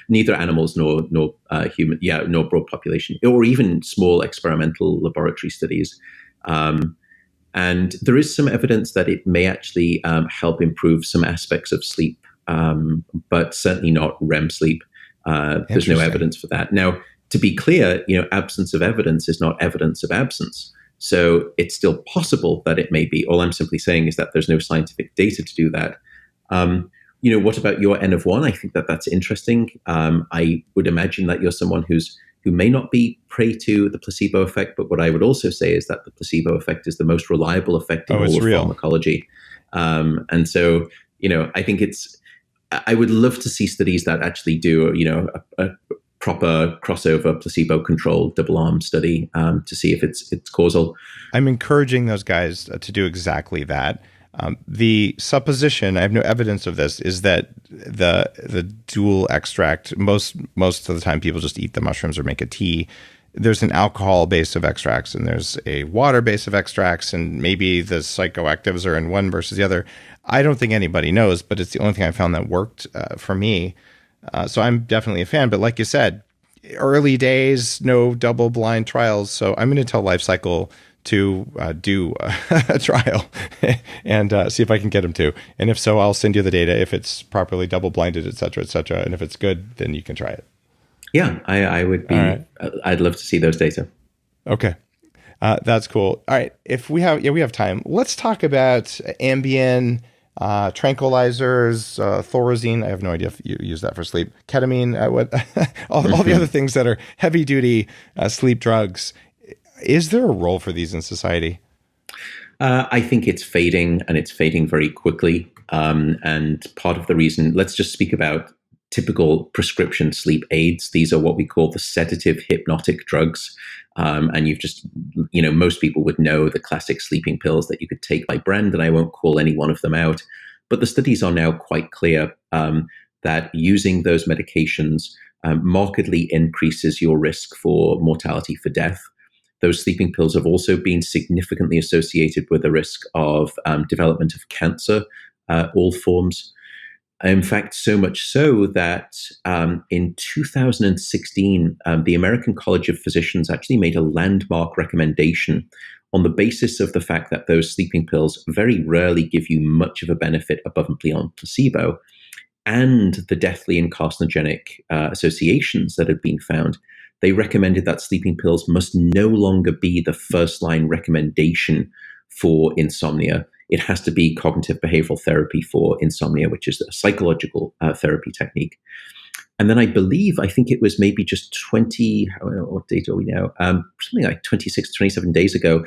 Neither animals nor human. Yeah, nor broad population, or even small experimental laboratory studies. And there is some evidence that it may actually help improve some aspects of sleep, but certainly not REM sleep. There's no evidence for that. Now, to be clear, absence of evidence is not evidence of absence. So it's still possible that it may be. All I'm simply saying is that there's no scientific data to do that. What about your N of 1? I think that's interesting. I would imagine that you're someone who may not be prey to the placebo effect, but what I would also say is that the placebo effect is the most reliable effect in all of pharmacology. And so, I think I would love to see studies that actually do, a proper crossover placebo-controlled double-arm study to see if it's causal. I'm encouraging those guys to do exactly that. The supposition, I have no evidence of this, is that the dual extract, most of the time people just eat the mushrooms or make a tea. There's an alcohol base of extracts and there's a water base of extracts, and maybe the psychoactives are in one versus the other. I don't think anybody knows, but it's the only thing I found that worked for me. So I'm definitely a fan. But like you said, early days, no double-blind trials. So I'm going to tell Life Cycle to do a trial and see if I can get them to. And if so, I'll send you the data if it's properly double-blinded, et cetera, et cetera. And if it's good, then you can try it. Yeah, I would be. Right. I'd love to see those data. Okay. That's cool. All right. If we have time, let's talk about Ambien, tranquilizers, Thorazine. I have no idea if you use that for sleep. Ketamine, all the other things that are heavy duty sleep drugs. Is there a role for these in society? I think it's fading, and it's fading very quickly. And part of the reason, let's just speak about typical prescription sleep aids. These are what we call the sedative hypnotic drugs. And you've just, most people would know the classic sleeping pills that you could take by brand, and I won't call any one of them out. But the studies are now quite clear that using those medications markedly increases your risk for mortality, for death. Those sleeping pills have also been significantly associated with the risk of development of cancer, all forms. In fact, so much so that in 2016, the American College of Physicians actually made a landmark recommendation on the basis of the fact that those sleeping pills very rarely give you much of a benefit above and beyond placebo, and the deathly and carcinogenic associations that had been found, they recommended that sleeping pills must no longer be the first line recommendation for insomnia. It has to be cognitive behavioral therapy for insomnia, which is a psychological therapy technique. And then I think it was maybe just 20, what date are we now? Something like 26, 27 days ago,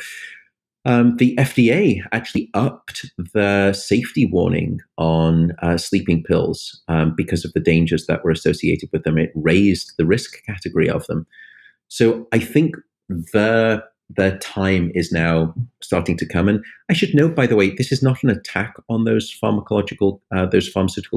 the FDA actually upped the safety warning on sleeping pills because of the dangers that were associated with them. It raised the risk category of them. So I think the time is now starting to come. And I should note, by the way, this is not an attack on those pharmaceutical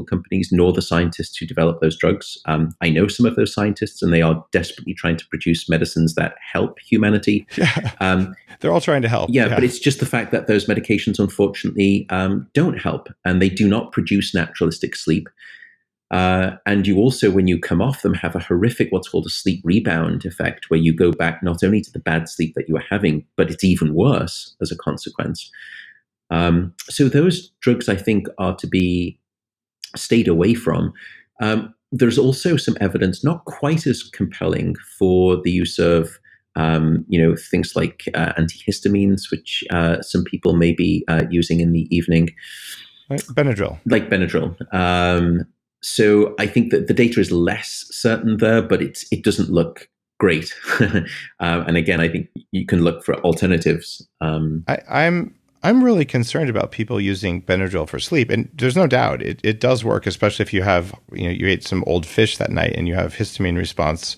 companies, nor the scientists who develop those drugs. I know some of those scientists, and they are desperately trying to produce medicines that help humanity. Yeah. They're all trying to help. Yeah, but it's just the fact that those medications, unfortunately, don't help, and they do not produce naturalistic sleep. And you also, when you come off them, have a horrific, what's called a sleep rebound effect, where you go back not only to the bad sleep that you were having, but it's even worse as a consequence. So those drugs, I think, are to be stayed away from. There's also some evidence, not quite as compelling, for the use of things like antihistamines, which some people may be using in the evening. Like Benadryl. So I think that the data is less certain there, but it doesn't look great. And again, I think you can look for alternatives. I'm really concerned about people using Benadryl for sleep, and there's no doubt it does work, especially if you have you ate some old fish that night and you have histamine response,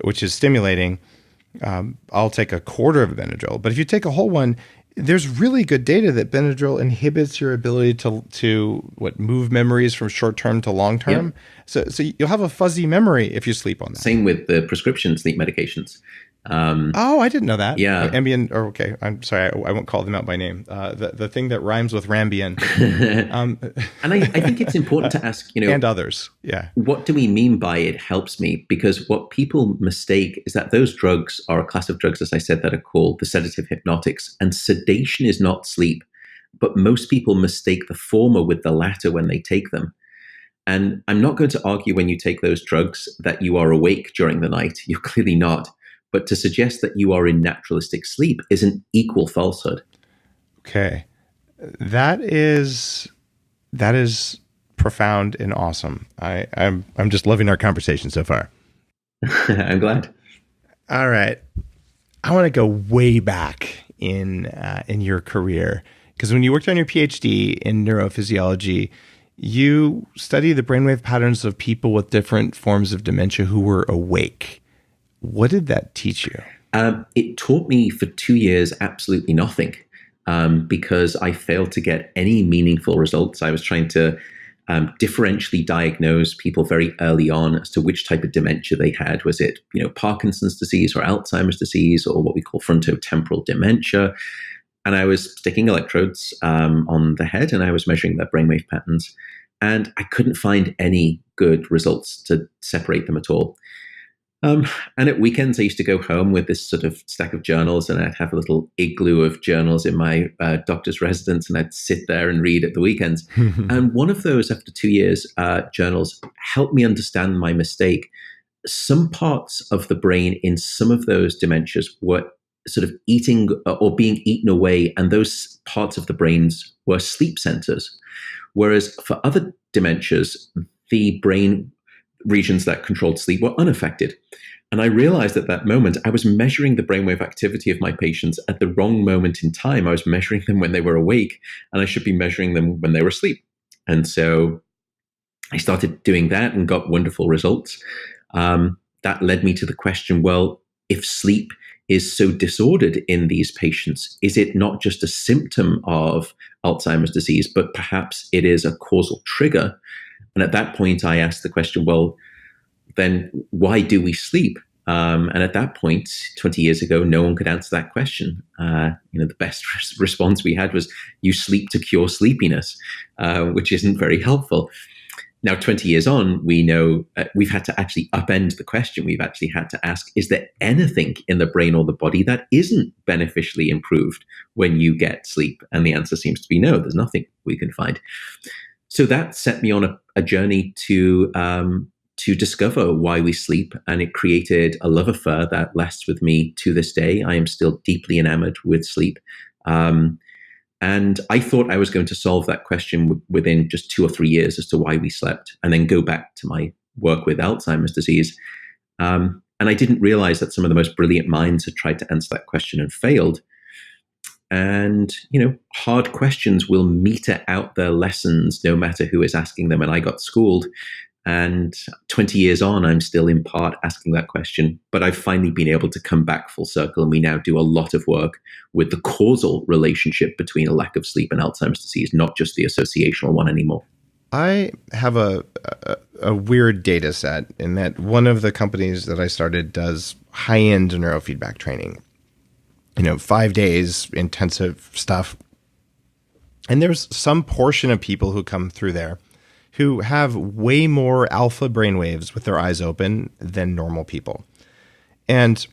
which is stimulating. I'll take a quarter of Benadryl, but if you take a whole one, there's really good data that Benadryl inhibits your ability to move memories from short term to long term. Yep. So you'll have a fuzzy memory if you sleep on that. Same with the prescription sleep medications. I didn't know that. Yeah. Ambien, or okay, I'm sorry, I won't call them out by name. The thing that rhymes with Rambien. And I think it's important to ask, and others. Yeah. What do we mean by it helps me? Because what people mistake is that those drugs are a class of drugs, as I said, that are called the sedative hypnotics. And sedation is not sleep. But most people mistake the former with the latter when they take them. And I'm not going to argue when you take those drugs that you are awake during the night. You're clearly not. But to suggest that you are in naturalistic sleep is an equal falsehood. Okay. That is profound and awesome. I'm just loving our conversation so far. I'm glad. All right. I want to go way back in your career, because when you worked on your PhD in neurophysiology, you studied the brainwave patterns of people with different forms of dementia who were awake. What did that teach you? It taught me for 2 years absolutely nothing, because I failed to get any meaningful results. I was trying to differentially diagnose people very early on as to which type of dementia they had. Was it Parkinson's disease or Alzheimer's disease, or what we call frontotemporal dementia? And I was sticking electrodes on the head, and I was measuring their brainwave patterns, and I couldn't find any good results to separate them at all. And at weekends, I used to go home with this sort of stack of journals, and I'd have a little igloo of journals in my doctor's residence, and I'd sit there and read at the weekends. And one of those, after 2 years, journals helped me understand my mistake. Some parts of the brain in some of those dementias were sort of eating or being eaten away, and those parts of the brains were sleep centers. Whereas for other dementias, the brain regions that controlled sleep were unaffected. And I realized at that moment, I was measuring the brainwave activity of my patients at the wrong moment in time. I was measuring them when they were awake, and I should be measuring them when they were asleep. And so I started doing that and got wonderful results. That led me to the question, well, if sleep is so disordered in these patients, is it not just a symptom of Alzheimer's disease, but perhaps it is a causal trigger? And at that point, I asked the question, well, then why do we sleep? And at that point, 20 years ago, no one could answer that question. The best response we had was, you sleep to cure sleepiness, which isn't very helpful. Now, 20 years on, we know we've had to actually upend the question. We've actually had to ask, is there anything in the brain or the body that isn't beneficially improved when you get sleep? And the answer seems to be no, there's nothing we can find. So that set me on a journey to discover why we sleep. And it created a love affair that lasts with me to this day. I am still deeply enamored with sleep. And I thought I was going to solve that question within just 2 or 3 years as to why we slept, and then go back to my work with Alzheimer's disease. And I didn't realize that some of the most brilliant minds had tried to answer that question and failed. And, hard questions will meter out their lessons no matter who is asking them. And I got schooled. And 20 years on, I'm still in part asking that question, but I've finally been able to come back full circle. And we now do a lot of work with the causal relationship between a lack of sleep and Alzheimer's disease, not just the associational one anymore. I have a weird data set in that one of the companies that I started does high-end neurofeedback training. 5 days, intensive stuff. And there's some portion of people who come through there who have way more alpha brainwaves with their eyes open than normal people. And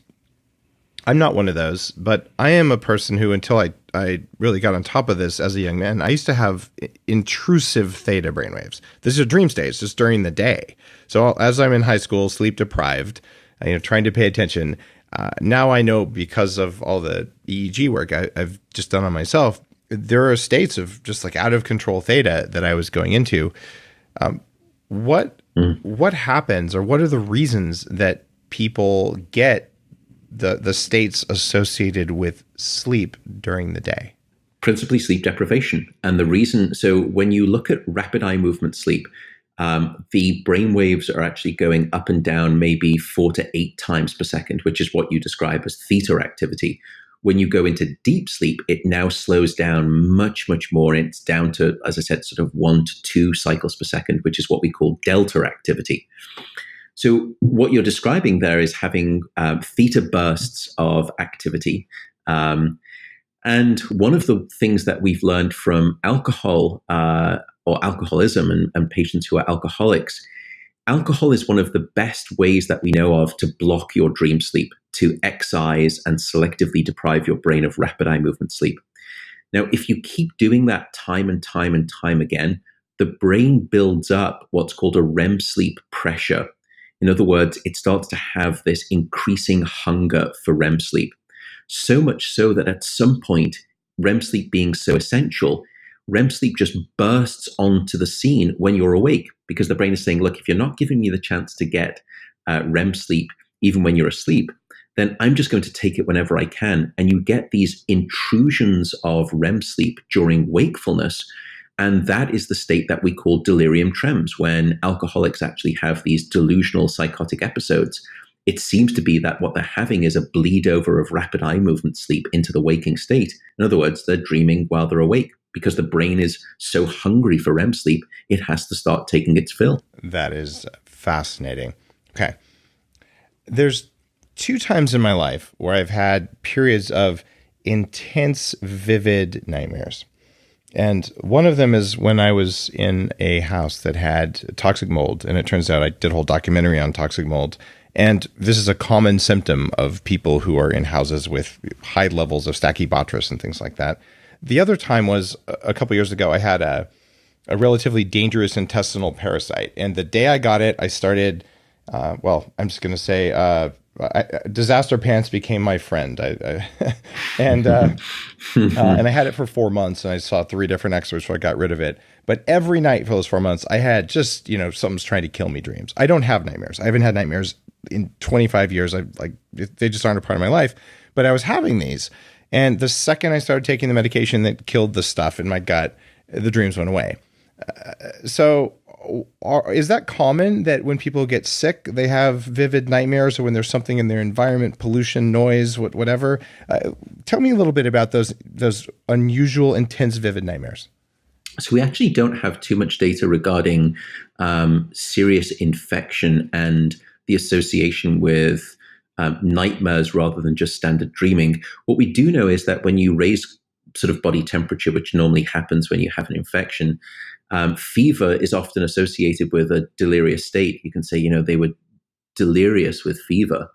I'm not one of those, but I am a person who, until I really got on top of this as a young man, I used to have intrusive theta brainwaves. This is a dream state, just during the day. So as I'm in high school, sleep deprived, trying to pay attention, now I know, because of all the EEG work I've just done on myself, there are states of just like out of control theta that I was going into. What happens, or what are the reasons that people get the states associated with sleep during the day? Principally sleep deprivation. And the reason, so when you look at rapid eye movement sleep, the brain waves are actually going up and down maybe 4 to 8 times per second, which is what you describe as theta activity. When you go into deep sleep, it now slows down much, much more. It's down to, as I said, sort of 1 to 2 cycles per second, which is what we call delta activity. So what you're describing there is having theta bursts of activity. And one of the things that we've learned from alcohol or alcoholism and patients who are alcoholics, alcohol is one of the best ways that we know of to block your dream sleep, to excise and selectively deprive your brain of rapid eye movement sleep. Now, if you keep doing that time and time and time again, the brain builds up what's called a REM sleep pressure. In other words, it starts to have this increasing hunger for REM sleep. So much so that at some point, REM sleep being so essential, REM sleep just bursts onto the scene when you're awake, because the brain is saying, look, if you're not giving me the chance to get REM sleep, even when you're asleep, then I'm just going to take it whenever I can. And you get these intrusions of REM sleep during wakefulness. And that is the state that we call delirium tremens, when alcoholics actually have these delusional psychotic episodes. It seems to be that what they're having is a bleed over of rapid eye movement sleep into the waking state. In other words, they're dreaming while they're awake, because the brain is so hungry for REM sleep, it has to start taking its fill. That is fascinating. Okay. There's 2 times in my life where I've had periods of intense, vivid nightmares. And one of them is when I was in a house that had toxic mold. And it turns out I did a whole documentary on toxic mold. And this is a common symptom of people who are in houses with high levels of Stachybotrys and things like that. The other time was a couple years ago. I had a relatively dangerous intestinal parasite. And the day I got it, I started, I'm just going to say, disaster pants became my friend. And I had it for 4 months, and I saw 3 different experts, so I got rid of it. But every night for those 4 months, I had just, something's trying to kill me dreams. I don't have nightmares. I haven't had nightmares in 25 years. They just aren't a part of my life, but I was having these. And the second I started taking the medication that killed the stuff in my gut, the dreams went away. Is that common that when people get sick, they have vivid nightmares, or when there's something in their environment, pollution, noise, whatever? Tell me a little bit about those unusual, intense, vivid nightmares. So we actually don't have too much data regarding serious infection and the association with nightmares rather than just standard dreaming. What we do know is that when you raise sort of body temperature, which normally happens when you have an infection. Fever is often associated with a delirious state. You can say, they were delirious with fever.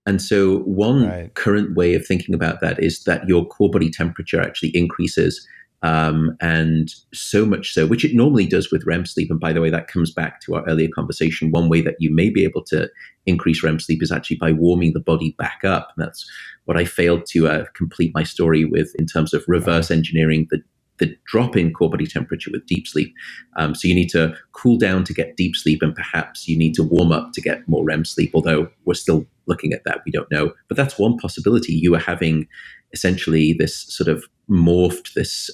And so one current way of thinking about that is that your core body temperature actually increases. And so much so, which it normally does with REM sleep. And by the way, that comes back to our earlier conversation. One way that you may be able to increase REM sleep is actually by warming the body back up. And that's what I failed to complete my story with in terms of reverse engineering the drop in core body temperature with deep sleep. So you need to cool down to get deep sleep, and perhaps you need to warm up to get more REM sleep, although we're still looking at that. We don't know. But that's one possibility. You are having essentially this sort of morphed, this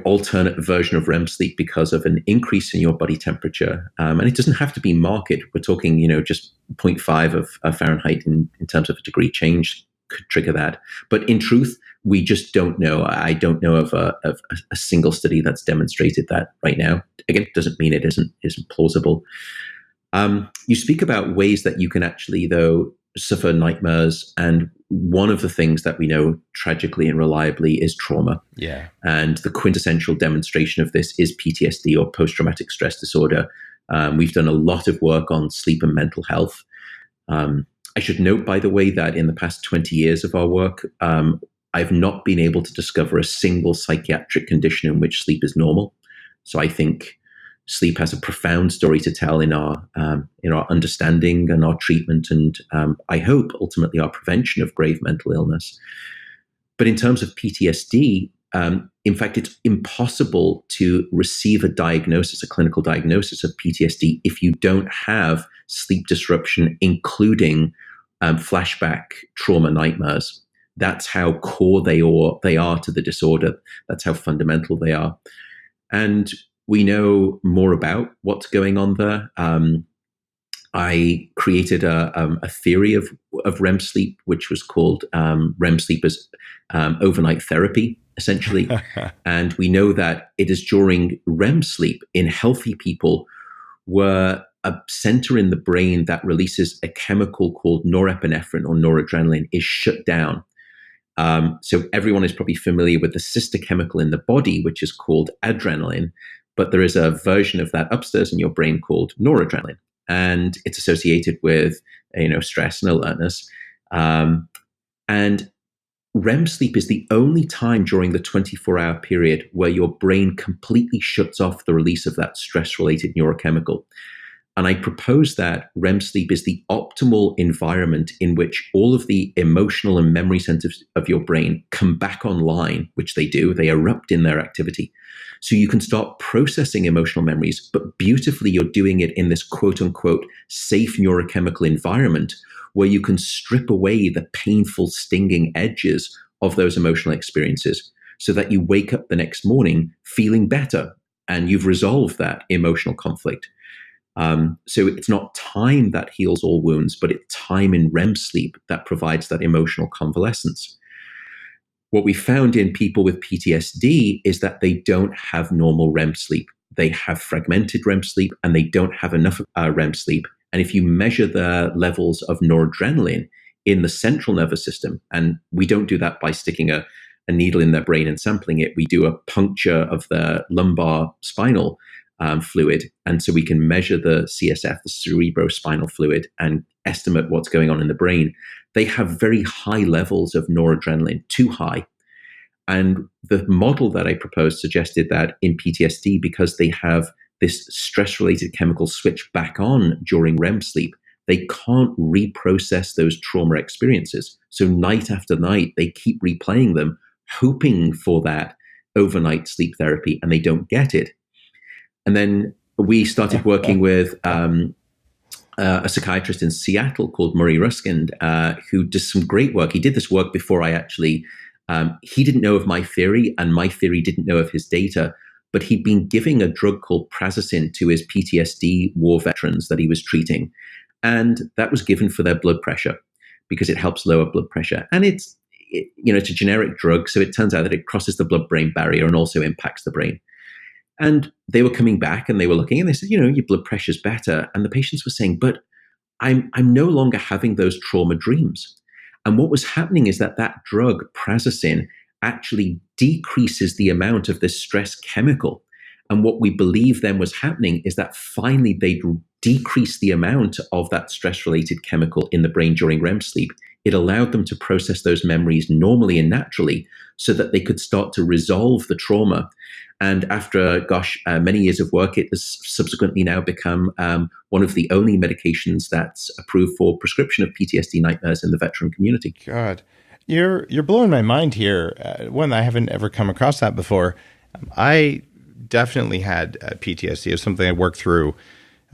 alternate version of REM sleep because of an increase in your body temperature. And it doesn't have to be marked. We're talking, just 0.5 of Fahrenheit in terms of a degree change could trigger that. But in truth, we just don't know. I don't know of a single study that's demonstrated that right now. Again, it doesn't mean it isn't plausible. You speak about ways that you can actually, though, suffer nightmares. And one of the things that we know tragically and reliably is trauma. Yeah. And the quintessential demonstration of this is PTSD, or post-traumatic stress disorder. We've done a lot of work on sleep and mental health. I should note, by the way, that in the past 20 years of our work, I've not been able to discover a single psychiatric condition in which sleep is normal. So I think sleep has a profound story to tell in our understanding and our treatment, and I hope ultimately our prevention of grave mental illness. But in terms of PTSD, in fact, it's impossible to receive a clinical diagnosis of PTSD if you don't have sleep disruption, including flashback trauma nightmares. That's how core they are to the disorder. That's how fundamental they are. And we know more about what's going on there. I created a theory of REM sleep, which was called REM sleep as overnight therapy, essentially. And we know that it is during REM sleep in healthy people where a center in the brain that releases a chemical called norepinephrine or noradrenaline is shut down. So everyone is probably familiar with the sister chemical in the body, which is called adrenaline, but there is a version of that upstairs in your brain called noradrenaline, and it's associated with stress and alertness. And REM sleep is the only time during the 24-hour period where your brain completely shuts off the release of that stress-related neurochemical. And I propose that REM sleep is the optimal environment in which all of the emotional and memory centers of your brain come back online, which they do. They erupt in their activity. So you can start processing emotional memories, but beautifully you're doing it in this quote unquote safe neurochemical environment where you can strip away the painful, stinging edges of those emotional experiences so that you wake up the next morning feeling better and you've resolved that emotional conflict. So it's not time that heals all wounds, but it's time in REM sleep that provides that emotional convalescence. What we found in people with PTSD is that they don't have normal REM sleep. They have fragmented REM sleep and they don't have enough REM sleep. And if you measure the levels of noradrenaline in the central nervous system, and we don't do that by sticking a needle in their brain and sampling it, we do a puncture of the lumbar spinal fluid. And so we can measure the CSF, the cerebrospinal fluid, and estimate what's going on in the brain. They have very high levels of noradrenaline, too high. And the model that I proposed suggested that in PTSD, because they have this stress-related chemical switch back on during REM sleep, they can't reprocess those trauma experiences. So night after night, they keep replaying them, hoping for that overnight sleep therapy, and they don't get it. And then we started working with a psychiatrist in Seattle called Murray Ruskind, who did some great work. He did this work before I actually, he didn't know of my theory and my theory didn't know of his data, but he'd been giving a drug called Prazosin to his PTSD war veterans that he was treating. And that was given for their blood pressure because it helps lower blood pressure. And it's a generic drug. So it turns out that it crosses the blood-brain barrier and also impacts the brain. And they were coming back and they were looking and they said, your blood pressure's better. And the patients were saying, but I'm no longer having those trauma dreams. And what was happening is that drug, Prazosin, actually decreases the amount of this stress chemical. And what we believe then was happening is that finally they'd decrease the amount of that stress-related chemical in the brain during REM sleep. It allowed them to process those memories normally and naturally so that they could start to resolve the trauma. And after, many years of work, it has subsequently now become one of the only medications that's approved for prescription of PTSD nightmares in the veteran community. God, you're blowing my mind here. One, I haven't ever come across that before. I definitely had PTSD. It was something I worked through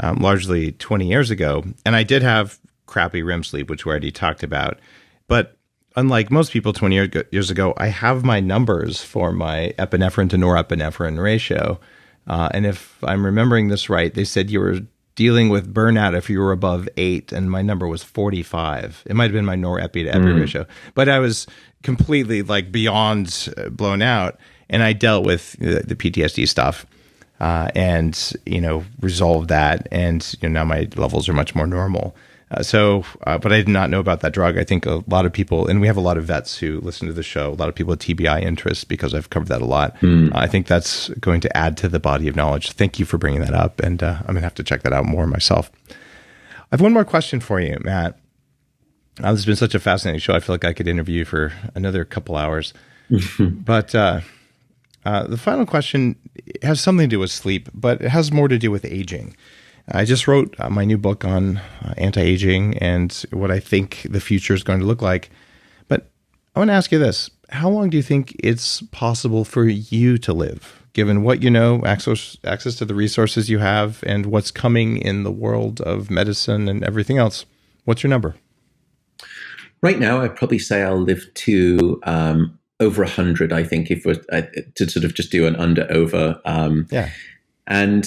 largely 20 years ago. And I did have crappy REM sleep, which we already talked about. But unlike most people 20 years ago, I have my numbers for my epinephrine to norepinephrine ratio. And if I'm remembering this right, they said you were dealing with burnout if you were above 8, and my number was 45. It might have been my norepi to epi ratio. But I was completely like beyond blown out. And I dealt with the PTSD stuff and, resolved that. And now my levels are much more normal. But I did not know about that drug. I think a lot of people, and we have a lot of vets who listen to the show, a lot of people with TBI interests because I've covered that a lot. I think that's going to add to the body of knowledge. Thank you for bringing that up. And I'm going to have to check that out more myself. I have one more question for you, Matt. This has been such a fascinating show. I feel like I could interview you for another couple hours. But the final question has something to do with sleep, but it has more to do with aging. I just wrote my new book on anti-aging and what I think the future is going to look like. But I want to ask you this. How long do you think it's possible for you to live, given what you know, access to the resources you have, and what's coming in the world of medicine and everything else? What's your number? Right now, I'd probably say I'll live to over 100, I think, if we're to sort of just do an under-over. Yeah. And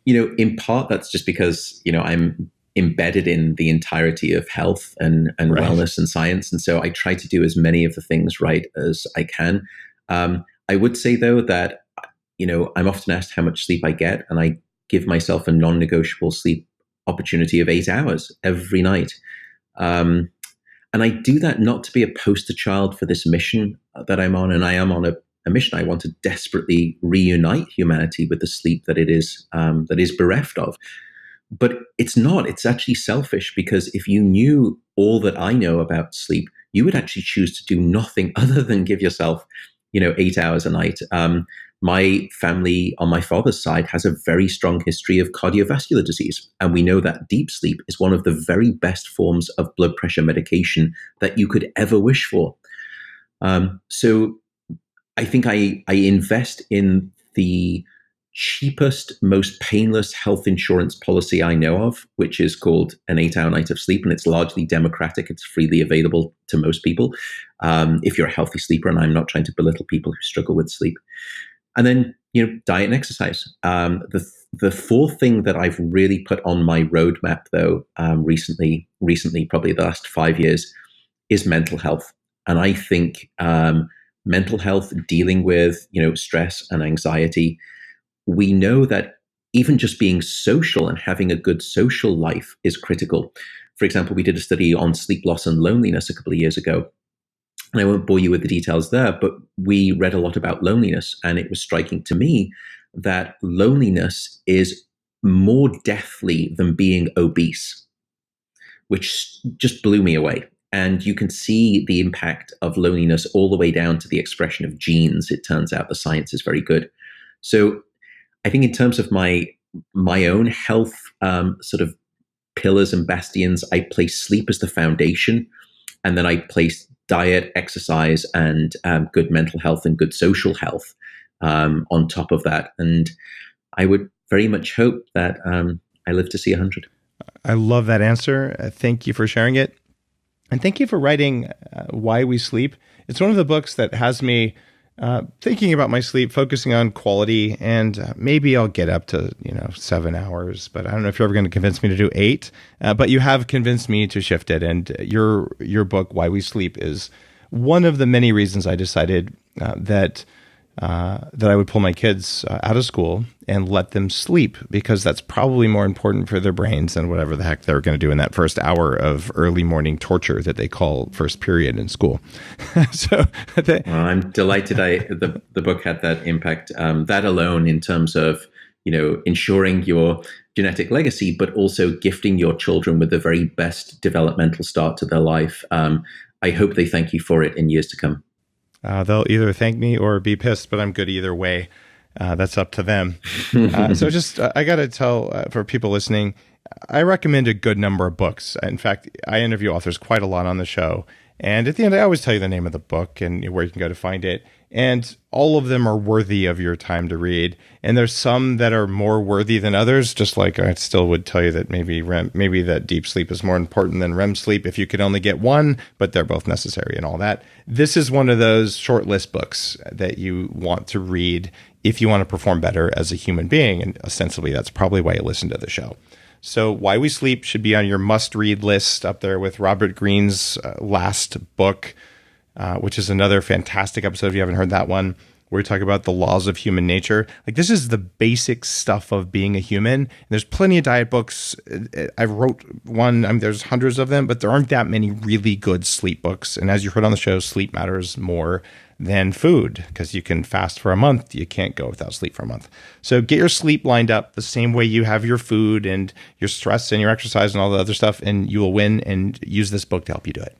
in part, that's just because, I'm embedded in the entirety of health and right. Wellness and science. And so I try to do as many of the things right as I can. I would say, though, that, I'm often asked how much sleep I get, and I give myself a non-negotiable sleep opportunity of 8 hours every night. And I do that not to be a poster child for this mission that I'm on. And I am on a mission. I want to desperately reunite humanity with the sleep that it is bereft of. But it's not. It's actually selfish, because if you knew all that I know about sleep, you would actually choose to do nothing other than give yourself, 8 hours a night. My family on my father's side has a very strong history of cardiovascular disease. And we know that deep sleep is one of the very best forms of blood pressure medication that you could ever wish for. So I think I invest in the cheapest, most painless health insurance policy I know of, which is called an 8-hour night of sleep. And it's largely democratic. It's freely available to most people if you're a healthy sleeper. And I'm not trying to belittle people who struggle with sleep. And then, diet and exercise. The fourth thing that I've really put on my roadmap, though, recently, probably the last 5 years, is mental health. And I think mental health, dealing with, stress and anxiety, we know that even just being social and having a good social life is critical. For example, we did a study on sleep loss and loneliness a couple of years ago. And I won't bore you with the details there, but we read a lot about loneliness. And it was striking to me that loneliness is more deathly than being obese, which just blew me away. And you can see the impact of loneliness all the way down to the expression of genes. It turns out the science is very good. So I think in terms of my own health sort of pillars and bastions, I place sleep as the foundation. And then I place diet, exercise, and good mental health and good social health on top of that. And I would very much hope that I live to see 100. I love that answer. Thank you for sharing it. And thank you for writing Why We Sleep. It's one of the books that has me thinking about my sleep, focusing on quality, and maybe I'll get up to 7 hours, but I don't know if you're ever going to convince me to do 8. But you have convinced me to shift it, and your book, Why We Sleep, is one of the many reasons I decided that that I would pull my kids out of school and let them sleep, because that's probably more important for their brains than whatever the heck they're going to do in that first hour of early morning torture that they call first period in school. Well, I'm delighted the book had that impact. That alone, in terms of ensuring your genetic legacy, but also gifting your children with the very best developmental start to their life. I hope they thank you for it in years to come. They'll either thank me or be pissed, but I'm good either way. That's up to them. So just, I got to tell for people listening, I recommend a good number of books. In fact, I interview authors quite a lot on the show. And at the end, I always tell you the name of the book and where you can go to find it. And all of them are worthy of your time to read. And there's some that are more worthy than others, just like I still would tell you that maybe that deep sleep is more important than REM sleep if you could only get one, but they're both necessary and all that. This is one of those short list books that you want to read if you want to perform better as a human being. And ostensibly, that's probably why you listen to the show. So Why We Sleep should be on your must-read list, up there with Robert Greene's last book, which is another fantastic episode if you haven't heard that one, where we talk about the laws of human nature. Like, this is the basic stuff of being a human. There's plenty of diet books. I wrote one. I mean, there's hundreds of them, but there aren't that many really good sleep books. And as you heard on the show, sleep matters more than food, because you can fast for a month. You can't go without sleep for a month. So get your sleep lined up the same way you have your food and your stress and your exercise and all the other stuff, and you will win, and use this book to help you do it.